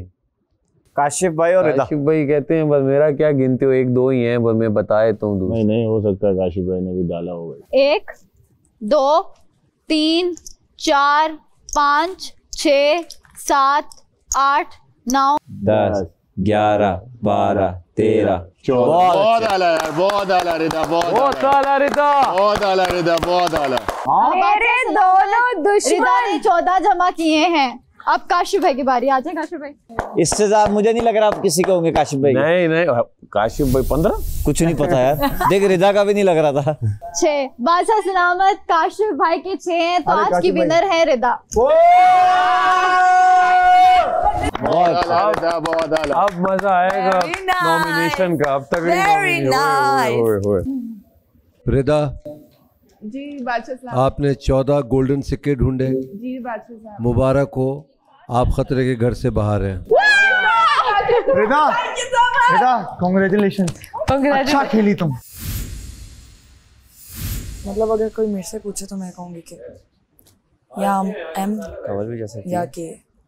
S21: काशिफ भाई और रिदा।
S3: काशिफ भाई कहते हैं बस मेरा क्या गिनते हो, 1 2 ही हैं, बस मैं बताए तो हूँ।
S13: नहीं हो सकता है काशिफ भाई ने भी डाला होगा।
S4: 1 2 3 4 5 6 7 8 9
S21: 10 11 12 13 14।
S10: बहुत आला यार, बहुत आला रिदा, बहुत आला रिदा, बहुत आला रिदा, बहुत आला।
S4: मेरे दोनों दुश्मन 14 जमा किए हैं, अब काशिफ भाई की बारी, आ जाए काशिफ भाई।
S21: इससे ज्यादा मुझे नहीं लग रहा आप किसी के होंगे काशिफ भाई।
S17: नहीं काशिफ भाई 15
S21: कुछ नहीं पता यार। देख रिदा का भी नहीं लग रहा था।
S4: 6 बादशाह सलामत काशिफ भाई के 6 हैं, तो आज की विनर है रिदा।
S17: अब मजा आएगा नॉमिनेशन का। अब तक रिदा
S7: जी बादशाह साहब,
S17: आपने 14 गोल्डन सिक्के ढूंढे।
S7: जी बादशाह साहब,
S17: मुबारक हो, आप खतरे के घर से बाहर हैं।
S11: रिदा कांग्रेचुलेशन, अच्छा खेली तुम।
S6: मतलब अगर कोई मेरे से पूछे तो मैं कहूंगी कि या एम
S18: कवल भी जा सकती
S6: या
S18: है।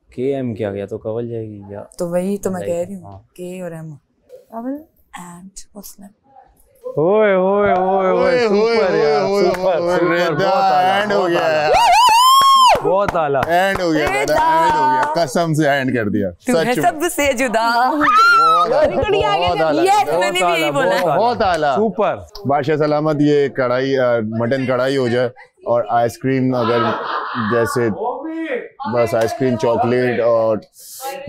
S18: के एम क्या गया तो कवल जाएगी या
S6: तो वही तो मैं कह रही हूँ, के और एम कवल एंड मुस्लिम।
S17: ओए ओए ओए ओए सुपर यार, सुपर
S10: एंड हो गया,
S17: बहुत आला
S10: एंड हो गया, कसम से एंड कर दिया।
S6: सच सबसे जुदा,
S10: बहुत आला,
S17: सुपर।
S10: बादशाह सलामत, ये कढ़ाई मटन कढ़ाई हो जाए और आइसक्रीम अगर जैसे बस आइसक्रीम चॉकलेट और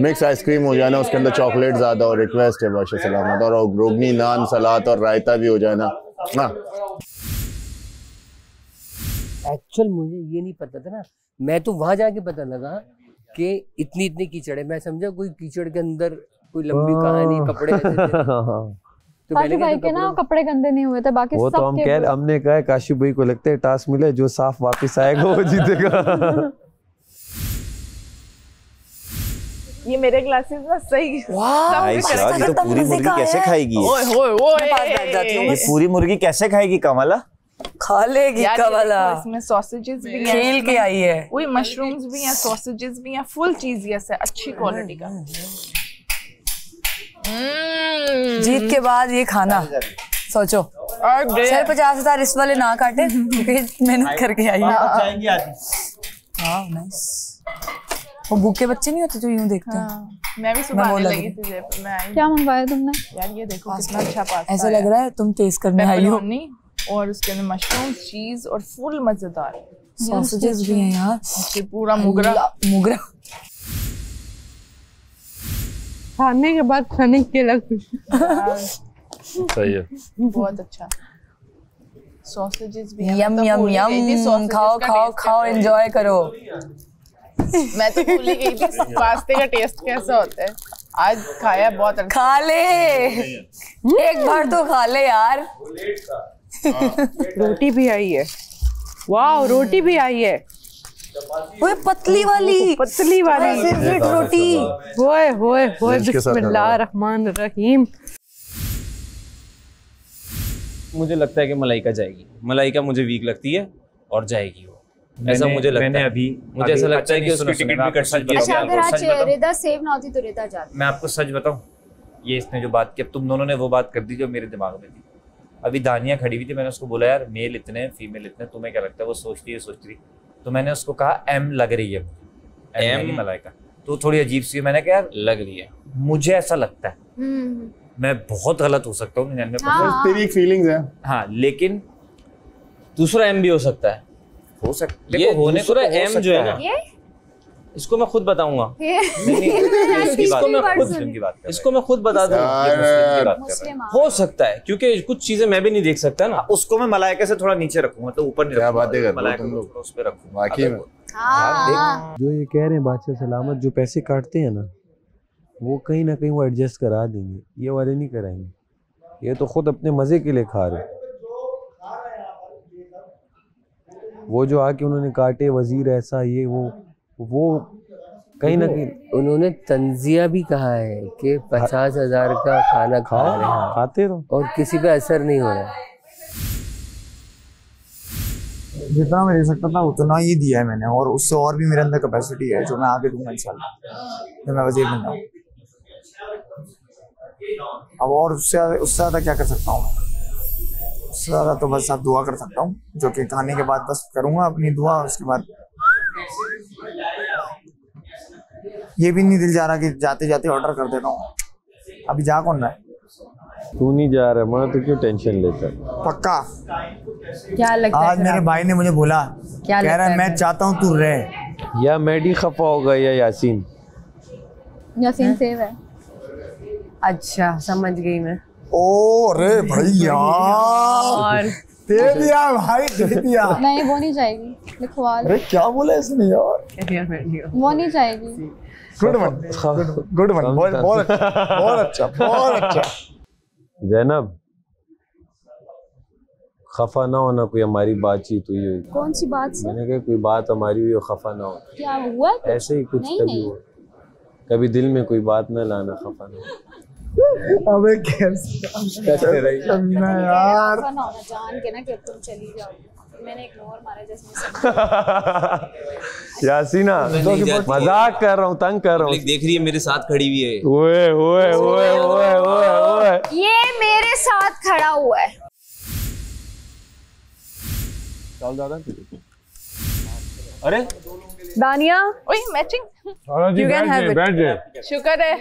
S10: मिक्स आइसक्रीम हो जाए ना, उसके अंदर चॉकलेट ज्यादा, और रिक्वेस्ट है बादशाह सलामत, और रोगनी नान सलाद और रायता भी हो जाए ना।
S9: एक्चुअल मुझे ये नहीं पता था ना, मैं तो वहां जाके पता लगा कि इतनी कीचड़ है। मैं समझा कोई कीचड़ के अंदर कोई लंबी कहानी, कपड़े
S4: तो काशिफ भाई के ना कपड़े गंदे नहीं हुए थे, बाकी
S17: वो तो हमने कहा है काशिफ भाई को लगता है टास्क मिले, जो साफ वापस आएगा वो जीतेगा।
S7: ये मेरे ग्लासेस में सही।
S21: ये तो पूरी मुर्गी कैसे खाएगी? ये पूरी मुर्गी कैसे खाएगी कमला?
S6: खा लेगी कमला।
S7: इसमें सॉसेजेस भी हैं,
S6: खेल के आई है।
S7: वही मशरूम्स भी हैं, सॉसेजेस भी हैं, फुल चीज है अच्छी क्वालिटी का।
S6: जीत के बाद ये खाना सोचो, 50,000 इस वाले ना काटे क्योंकि मेहनत करके आई है। हाँ नाइस। वो भूखे बच्चे नहीं होते जो यूं देखते हैं।
S7: मैं भी सुबह आने लगी थी, मैं आई।
S4: क्या मंगवाया तुमने?
S7: यार ये देखो कितना अच्छा पास्ता
S6: ऐसा लग रहा है तुम टेस्ट करने आई हो।
S7: और उसके अंदर मशरूम, चीज और फुल मजेदार
S6: सॉसेजेस भी हैं यार,
S7: पूरा मुगरा।
S12: खाने के बाद खाने की अलग खुशी।
S17: सही है,
S7: बहुत अच्छा। सॉसेजेस भी हैं,
S6: यम यम यम, खाओ खाओ खाओ, एंजॉय करो।
S7: मैं तो भूल ही गई थी पास्ते का टेस्ट कैसा होता है। आज खाया बहुत अच्छा।
S6: खा ले, एक बार तो खा ले यार।
S12: रोटी भी आई है, वाह रोटी भी आई है,
S6: वो पतली वाली फेवरेट रोटी।
S12: होए होए होए, बिस्मिल्लाह रहमान रहीम।
S8: मुझे लगता है कि मलाइका जाएगी। मलाइका मुझे वीक लगती है और जाएगी वो, ऐसा मुझे लगता है। मुझे ऐसा लगता है कि उसकी टिकट भी कट सकती है।
S4: अच्छा अगर आज रिदा सेव ना होती तो रिदा जाती।
S8: मैं आपको सच बताऊं, ये इसने जो बात की, अब तुम दोनों ने वो बात कर दी जो मेरे दिमाग में थी। अभी दानिया खड़ी हुई थी, मैंने उसको बोला यार मेल इतने फीमेल इतने, तुम्हें क्या लगता है? वो सोच रही, तो मैंने उसको कहा एम लग रही है, एम मलाइका, तो थोड़ी अजीब सी। मैंने कहा यार लग रही है, मुझे ऐसा लगता है, मैं बहुत गलत हो सकता हूँ 99%।
S10: तेरी फीलिंग्स है।
S8: हाँ, लेकिन दूसरा एम भी हो सकता है, ये होने को एम जो है ना, इसको मैं खुद बताऊंगा। इसको मैं खुद बता दूंगा। हो सकता है क्योंकि कुछ चीजें मैं भी नहीं देख सकता ना।
S1: उसको मैं मलाइका से थोड़ा नीचे रखूंगा, तो ऊपर नहीं रखूंगा।
S10: बातें कर
S1: मलाइका को थोड़ा उस पे रखूंगा।
S10: वाकई में
S3: जो ये कह रहे हैं बादशाह सलामत, जो पैसे काटते हैं ना, वो कहीं ना कहीं वो एडजस्ट करा देंगे, ये वाले नहीं कराएंगे। ये तो खुद अपने मजे के लिए खा रहे। वो जो आके उन्होंने काटे वजीर ऐसा ये वो कहीं ना कहीं
S9: उन्होंने तंजिया भी कहा है कि 50,000 का खाना खा रहे हैं,
S3: खाते रहो,
S9: और किसी पे असर नहीं हो रहा है।
S11: जितना मैं दे सकता था उतना ही दिया है मैंने, और उससे और भी मेरे अंदर कैपेसिटी है जो मैं आगे दूंगा इंशाल्लाह जब मैं वजीर बन जाऊँ। अब और उससे ज़्यादा क्या कर सकता हूँ? उससे ज़्यादा तो बस आप दुआ कर सकता हूँ, जो कि खाने के बाद बस करूँगा अपनी दुआ। उसके बाद ये भी नहीं दिल जा रहा कि जाते जाते ऑर्डर कर देता हूँ। अभी जा कौन रहा है?
S3: तू नहीं जा रहा, मैं तो क्यों टेंशन लेता?
S6: पक्का क्या लगता है?
S11: आज मेरे भाई ने मुझे बोला, कह रहा है मैं चाहता हूँ तू रहे,
S3: या मैडी खफा होगा या यासीन।
S4: यासीन सेव है।
S15: अच्छा समझ गई मैं।
S11: ओ अरे भैया दे दिया भाई, दे दिया।
S4: नहीं वो नहीं जाएगी, लिखवा।
S11: अरे क्या बोला इसने यार,
S4: वो नहीं जाएगी।
S11: गुड वन, गुड वन, बहुत अच्छा, बहुत अच्छा।
S3: ज़ैनब खफा ना होना, कोई हमारी बातचीत हुई हो।
S4: कौन सी बात से?
S3: मैंने कहा कोई बात हमारी हुई हो, खफा ना हो।
S4: क्या हुआ?
S3: ऐसे ही कुछ कभी हो, कभी दिल में कोई बात ना लाना, खफा ना हो।
S11: अबे कैसे रही यार,
S4: खफा ना होना जान के ना कि तुम चली जाओ। मैंने इग्नोर मारा जैसे
S3: यासीना मजाक कर रहा हूँ, तंग कर रहा हूँ।
S19: देख रही है मेरे साथ खड़ी हुई है।
S3: ओए ओए ओए ओए ओए ओए,
S4: ये मेरे साथ खड़ा हुआ है।
S3: चल दादा।
S12: अरे दानिया,
S7: ओए matching.
S12: You can have it.
S7: शुक्र है।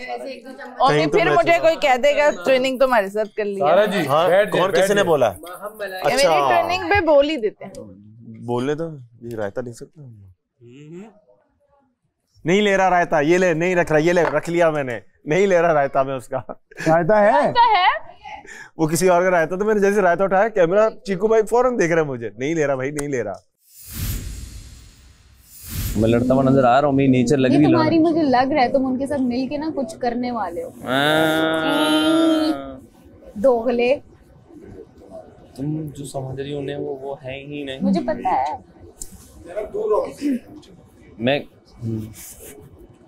S7: और फिर मुझे कोई कह देगा ट्रेनिंग तुम्हारे साथ कर लिया।
S19: सारा जी, हाँ, कौन किसी ने बोला?
S7: अच्छा मेरी ट्रेनिंग पे बोल ही देते हैं।
S19: बोलने दो, ये रायता नहीं सकता। नहीं ले रहा रायता, ये ले, नहीं रख रहा, ये ले, रख लिया मैंने, नहीं ले रहा रायता में उसका।
S11: रायता है?
S7: रायता है?
S19: वो किसी और का रायता, तो मैंने जैसे रायता उठाया, कैमरा चीकू भाई फौरन देख रहे मुझे, नहीं ले रहा भाई, नहीं ले रहा।
S21: मैं लड़ता हुआ नजर आ रहा हूँ, मेरी नेचर लग रही है।
S4: तुम्हारी मुझे लग रहा है तुम उनके साथ मिलके ना कुछ करने वाले हो। दोगले।
S21: तुम जो समझ रही हो उन्हें, वो है ही नहीं।
S4: मुझे पता है।
S21: मैं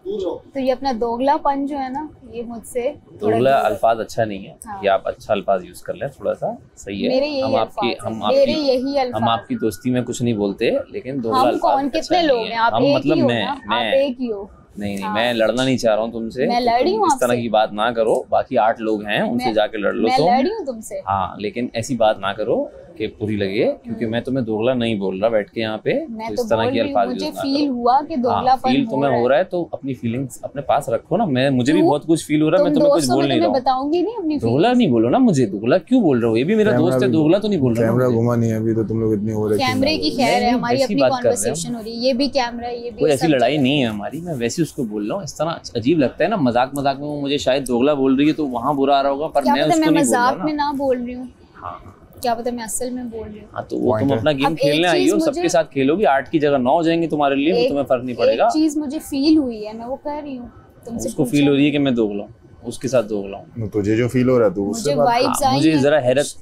S4: तो ये अपना दोगलापन जो है ना, ये मुझसे
S21: दोगला अल्फाज अच्छा नहीं है।
S4: हाँ।
S21: ये आप अच्छा अल्फाज यूज कर लें, थोड़ा सा सही है।
S4: मेरे यही
S21: हम आपकी दोस्ती में कुछ नहीं बोलते, लेकिन दोगला
S4: हम
S21: अल्फाज
S4: कौन कितने लोग हैं? आप एक ही हो ना, आप एक ही हो।
S21: नहीं मैं लड़ना नहीं चाह रहा हूँ तुमसे।
S4: मैं लड़ी हूँ
S21: इस तरह की बात ना करो, बाकी 8 लोग हैं, उनसे जाके लड़ लो।
S4: मैं लड़ी हूँ तुमसे।
S21: हाँ, लेकिन ऐसी बात ना करो कि बुरी लगे, क्योंकि मैं तुम्हें दोगला नहीं बोल रहा बैठ के यहाँ पे।
S4: मैं
S21: तो
S4: तो
S21: इस तरह की अल्फाज
S4: मुझे फील हुआ कि दोगलापन
S21: फील तुम्हें हो रहा है, तो अपनी फीलिंग्स अपने पास रखो ना। मुझे भी बहुत कुछ फील हो रहा है, मैं तुम्हें कुछ बोल नहीं रहा हूँ।
S4: बताऊंगी नहीं अपनी
S21: दोगला नहीं बोलो ना मुझे, दोगला क्यों बोल रहे हो? ये भी मेरा दोस्त है, दोगला तो नहीं बोल रहा।
S13: कैमरा घुमा नहीं है अभी, तो तुम लोग इतने हो रहे।
S4: कैमरे की खैर है, हमारी अपनी कन्वर्सेशन हो रही है, ये भी कैमरा है, ये भी।
S21: कोई ऐसी लड़ाई नहीं है हमारी, मैं वैसे उसको बोल रहा हूँ। इस तरह अजीब लगता है ना, मजाक मजाक में वो मुझे शायद दोगला बोल रही है, तो वहाँ बुरा आ रहा होगा, पर मैं उसको नहीं बोल रहा।
S4: मजाक में ना बोल रही हूँ,
S21: हाँ
S4: क्या पता मैं असल में बोल रही हूँ।
S21: हाँ, तो वो तुम अपना गेम खेलने आई हो, सबके साथ खेलोगी, 8 की जगह 9 हो जाएंगे तुम्हारे लिए, वो तुम्हें फर्क नहीं पड़ेगा।
S4: एक चीज मुझे फील हुई है, मैं वो कर रही हूँ तुमसे।
S21: उसको फील हो रही है कि मैं दोगला हूँ, उसके साथ दोगला हूँ।
S13: तुझे जो फील हो रहा है तो
S4: उससे बात।
S21: मुझे जरा हैरत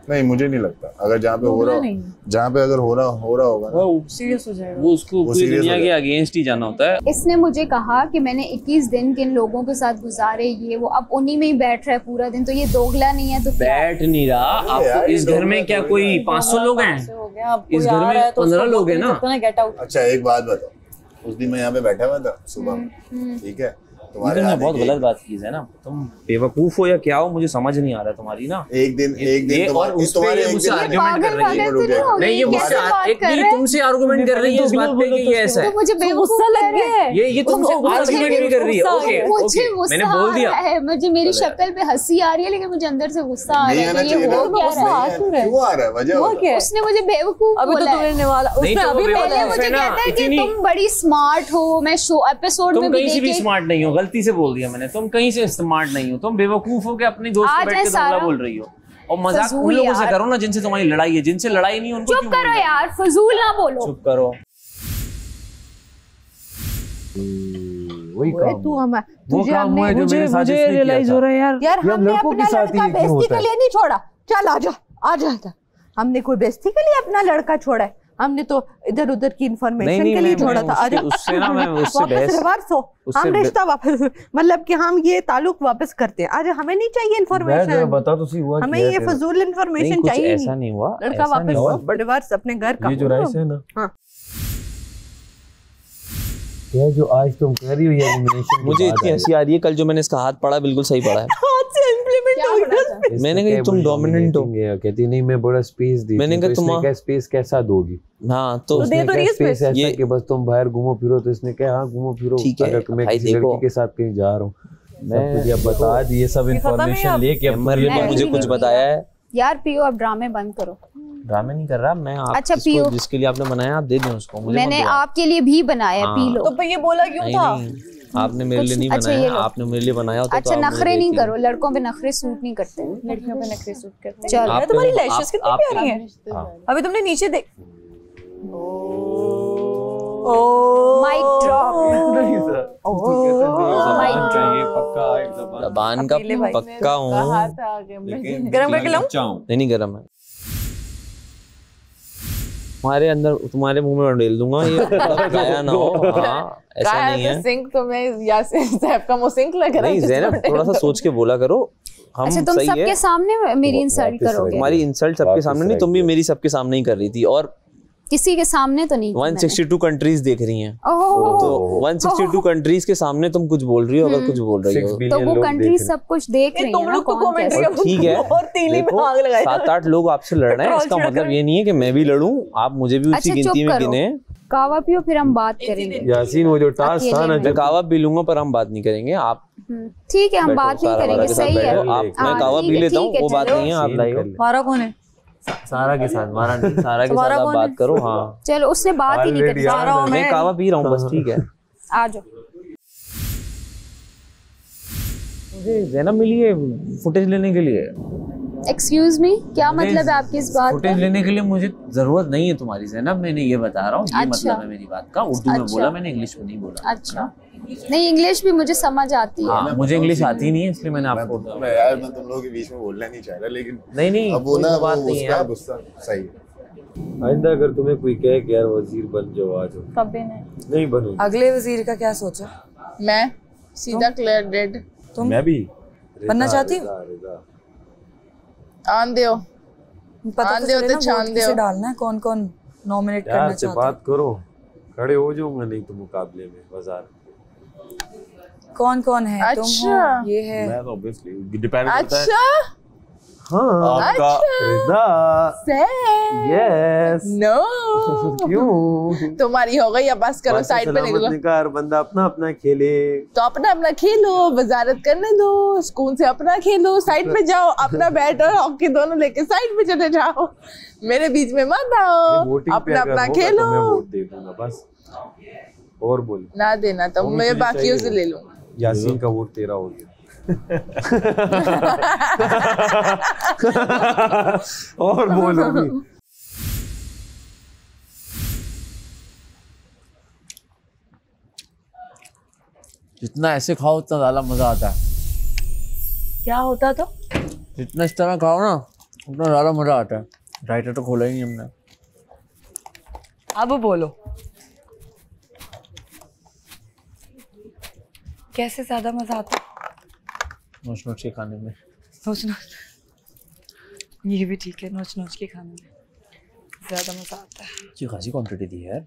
S13: नहीं, मुझे नहीं लगता। अगर जहाँ पे हो रहा, जहाँ पे अगर हो रहा होगा ना,
S7: वो सीरियस हो जाएगा।
S21: वो उसको पूरी दुनिया के अगेंस्ट ही जाना होता है।
S4: इसने मुझे कहा कि मैंने 21 दिन किन लोगों के साथ गुजारे, ये वो, अब उन्हीं में ही बैठ रहा है पूरा दिन, तो ये दोगला नहीं है तो
S21: बैठ नहीं रहा। आपको इस घर में क्या कोई 500 लोग हैं? इस घर में 15 लोग हैं ना।
S10: अच्छा एक बात बताओ, उस दिन मैं यहाँ पे बैठा हुआ था सुबह, ठीक है,
S21: तुम्हारे बहुत गलत बात की है ना। तुम बेवकूफ हो या क्या हो, मुझे समझ नहीं आ रहा तुम्हारी ना।
S10: एक दिन
S21: और उस पे मुझसे आर्गुमेंट कर रही है। नहीं, ये मुझसे तुमसे आर्गुमेंट कर रही है इस बात पे कि ये ऐसा है।
S4: मुझे गुस्सा लग गया है।
S21: ये तुमसे आर्गुमेंट भी कर रही है। ओके, मैंने बोल दिया।
S4: मुझे मेरी शक्ल पे हंसी आ रही है, लेकिन मुझे अंदर से गुस्सा आ रहा है। ये हो क्या रहा है?
S10: क्यों आ रहा है? वजह
S4: उसने मुझे बेवकूफ बोला।
S12: अभी तो तुमने वाला, उसने अभी
S4: पहले मुझे कहता है कि तुम बड़ी स्मार्ट हो, मैं शो एपिसोड में भी
S21: कहीं भी स्मार्ट नहीं हो, गलती से बोल दिया मैंने। तुम कहीं से स्मार्ट नहीं हो, तुम बेवकूफ हो के अपनी दोस्त को बैठ के दोगला बोल रही हो। और मजाक उन लोगों से करो ना जिनसे तुम्हारी लड़ाई है, जिनसे लड़ाई नहीं उनको
S4: चुप करो यार, फजूल ना बोलो।
S21: चुप करो।
S12: वही तू हम मुझे रियलाइज हो रहा है यार हमने अपना लड़का बेइज्जती के लिए नहीं छोड़ा। चल आजा हमने कोई बेइज्जती के लिए अपना लड़का छोड़ा है? हमने तो इधर उधर की इंफॉर्मेशन के लिए छोड़ा था। आज
S21: उससे ना मैं उससे
S12: रिवर्स हो, हम रिश्ता वापस, मतलब कि हम ये ताल्लुक वापस करते हैं। आज हमें नहीं चाहिए इंफॉर्मेशन,
S3: बता तो सही हुआ,
S12: हमें ये फजूल इंफॉर्मेशन चाहिए।
S21: ऐसा नहीं हुआ,
S12: लड़का वापस रिवर्स अपने घर का।
S3: ये जो राइस है ना,
S12: हाँ
S3: क्या जो आज तुम कर रही हो ये एलिमिनेशन,
S21: मुझे इतनी हंसी आ रही है। कल जो मैंने इसका हाथ पड़ा बिल्कुल सही पड़ा है।
S12: हाथ से इंप्लीमेंट हो गया।
S21: मैंने कहा तुम डोमिनेंट हो,
S3: कहती नहीं मैं बड़ा स्पेस दी।
S21: मैंने कहा तुम
S3: क्या स्पेस कैसा दोगी?
S21: हाँ तो
S12: दे तो रही है स्पेस
S3: ये कि बस तुम बाहर घूमो फिरो। तो इसने कहा हाँ घूमो फिरो, अगर मैं किसी लड़की के साथ कहीं जा रहा हूँ मैं बता दी ये सब इंफॉर्मेशन लेके।
S21: मुझे कुछ बताया है
S4: यार पियो, अब ड्रामे बंद करो।
S8: ड्रामे नहीं कर रहा मैं। आप
S4: अच्छा, पियो।
S8: जिसके लिए आपने बनाया आप दे दें उसको, मुझे
S4: मैंने आपके लिए भी बनाया, पी लो।
S6: तो फिर ये बोला क्यों था?
S8: आपने मेरे लिए नहीं बनाया, आपने मेरे लिए बनाया होता।
S4: अच्छा, नखरे नहीं करो, लड़कों पे नखरे सूट नहीं करते, लड़कियों पे नखरे सूट करते हैं। चलो,
S6: तुम्हारी लैशेस कितनी प्यारी हैं। अभी तुमने नीचे देख,
S4: माइक ड्रॉप।
S8: जबान का पक्का हूँ।
S6: गरम करके लाऊं?
S8: नहीं गरम है। तुम्हारे अंदर तुम्हारे मुंह में डाल दूंगा ये गाया ना हो। हाँ, ऐसा नहीं है।
S7: सिंक तो मैं यासीन साहब का मुंह सिंक लग रहा है।
S8: नहीं ज़ैनब, थोड़ा सा सोच के बोला करो। हम
S4: अच्छा, तुम सबके सामने मेरी इंसल्ट करोगे?
S8: तुम्हारी इंसल्ट सबके सामने नहीं, तुम भी मेरी सबके सामने ही कर रही थी। और
S4: किसी के सामने तो नहीं।
S8: 162 कंट्रीज देख रही हैं, तो 162 कंट्रीज के सामने तुम कुछ बोल रही हो, अगर कुछ बोल रही हो
S4: तो वो कंट्रीज सब कुछ देख रही हैं। तुम लोग को कमेंट
S8: ठीक है, 7-8 लोग आपसे लड़ रहे हैं, इसका मतलब ये नहीं है कि मैं भी लड़ूं। आप मुझे भी उसी गिनती में गिने।
S4: कावा पियो, फिर हम बात करेंगे।
S17: यासीन, वो जो टास्क था ना,
S8: मैं कावा पी लूंगा पर हम बात नहीं करेंगे। आप
S4: ठीक है, हम बात नहीं करेंगे, सही है।
S8: मैं कावा पी लेता हूँ, वो बात नहीं है। आप लाइए।
S6: हमारा कौन है?
S8: सारा के साथ, मारा नहीं, सारा के साथ आप बात करो। हाँ
S4: चलो, उससे बात ही नहीं करी।
S8: मैं कावा पी रहा हूँ बस, ठीक है।
S4: आ जाओ।
S8: मुझे ज़ैनब मिली है फुटेज लेने के लिए।
S4: एक्सक्यूज मी, क्या मतलब है आपकी इस बात का?
S8: फुटेज लेने के लिए मुझे जरूरत नहीं है तुम्हारी ज़ैनब, मैंने ये बता रहा हूँ। ये मतलब है मेरी बात का। उर्दू में बोला मैंने, इंग्लिश में नहीं बोला।
S4: अच्छा, नहीं इंग्लिश भी मुझे समझ आती है।
S8: हाँ, मुझे इंग्लिश आती नहीं है, इसलिए मैंने आपको
S10: यार मैं तुम लोगों के बीच में बोलना नहीं चाह रहा, लेकिन
S8: नहीं
S10: अब वो ना बात नहीं है। गुस्सा सही
S3: है। आइंदा अगर तुम्हें कोई कहे कि यार वजीर बन जाओ, आ जाओ।
S4: कभी
S3: नहीं बनूंगी।
S6: अगले वजीर का क्या सोचा?
S7: मैं सीधा क्लियर डेड।
S6: तुम?
S3: मैं भी
S6: बनना चाहती हूँ।
S7: आन दो,
S6: पता तो चांद दो। डालना है कौन कौन नॉमिनेट करना चाहते हैं।
S3: बात करो, खड़े हो जाऊंगा नहीं तो मुकाबले में बाजार।
S6: कौन कौन है?
S7: अच्छा,
S6: तुम हो, ये है।
S19: मैं तो ऑब्वियसली डिपेंड करता है।
S7: अच्छा,
S3: हाँ,
S19: आपका
S3: रिदा। यस।
S7: नो
S3: क्यों?
S7: तुम्हारी हो गई, अब बस करो, साइड पे निकलो।
S3: हर बंदा अपना अपना खेले,
S7: तो अपना अपना खेलो, वजारत करने दो, सुकून से अपना खेलो। साइड पे जाओ, अपना बैट और हॉकी दोनों लेके साइड पे चले जाओ, मेरे बीच में मत आओ। अपना अपना खेलो।
S3: मैं वोट दे दूंगा बस, और बोल
S7: ना देना तो मैं बाकियों से ले लूंगा।
S3: यासीन का वोट तेरा हो गया। और बोलो भी।
S8: जितना ऐसे खाओ उतना ज्यादा मजा आता है।
S6: क्या होता तो?
S8: जितना इस तरह खाओ ना उतना ज्यादा मजा आता है। राइटर तो खोला ही नहीं हमने।
S6: अब बोलो, कैसे ज्यादा मजा आता है?
S8: नोच नोच के खाने में।
S6: नोच नोच, ये भी ठीक है, नोच नोच के खाने में ज्यादा मजा आता है।
S8: अच्छी खासी क्वांटिटी दी है यार।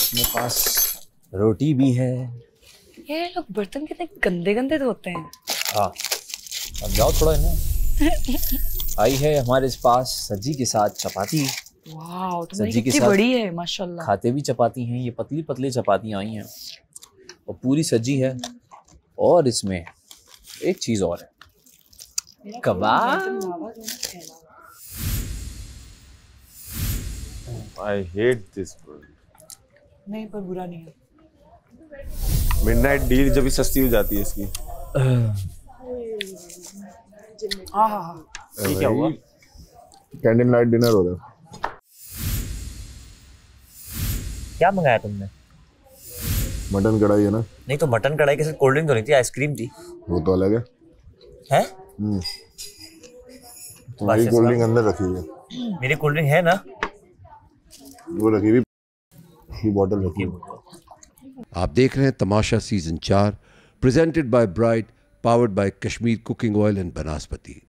S8: मेरे पास रोटी भी है।
S6: ये लोग बर्तन कितने गंदे गंदे धोते हैं।
S8: हाँ, अब जाओ थोड़ा इन्हें। आई है हमारे पास सब्जी के साथ चपाती।
S6: वाह, तुम्हारी कितनी बड़ी है माशाल्लाह।
S8: खाते भी चपाती हैं, ये पतली पतली चपातियाँ आई हैं और पूरी सब्जी है। और इसमें एक चीज और है, कबाब।
S19: I hate this bro.
S6: नहीं, पर बुरा नहीं है।
S19: मिडनाइट डील जब भी सस्ती हो जाती है इसकी।
S8: ये क्या हुआ?
S10: कैंडल लाइट डिनर हो रहा है।
S18: क्या मंगाया तुमने?
S10: मटन कढ़ाई है ना?
S18: नहीं तो मटन कढ़ाई के साथ कोल्ड ड्रिंक तो नहीं थी, आइसक्रीम थी।
S10: वो तो अलग है।
S18: हैं?
S10: तुम्हारी कोल्ड ड्रिंक अंदर रखी हुई है।
S18: मेरी कोल्ड ड्रिंक है ना?
S10: वो रखी हुई बॉटल रखी हुई।
S17: आप देख रहे हैं Tamasha season 4, presented by Bright, powered by Kashmir cooking oil and बनास्पति।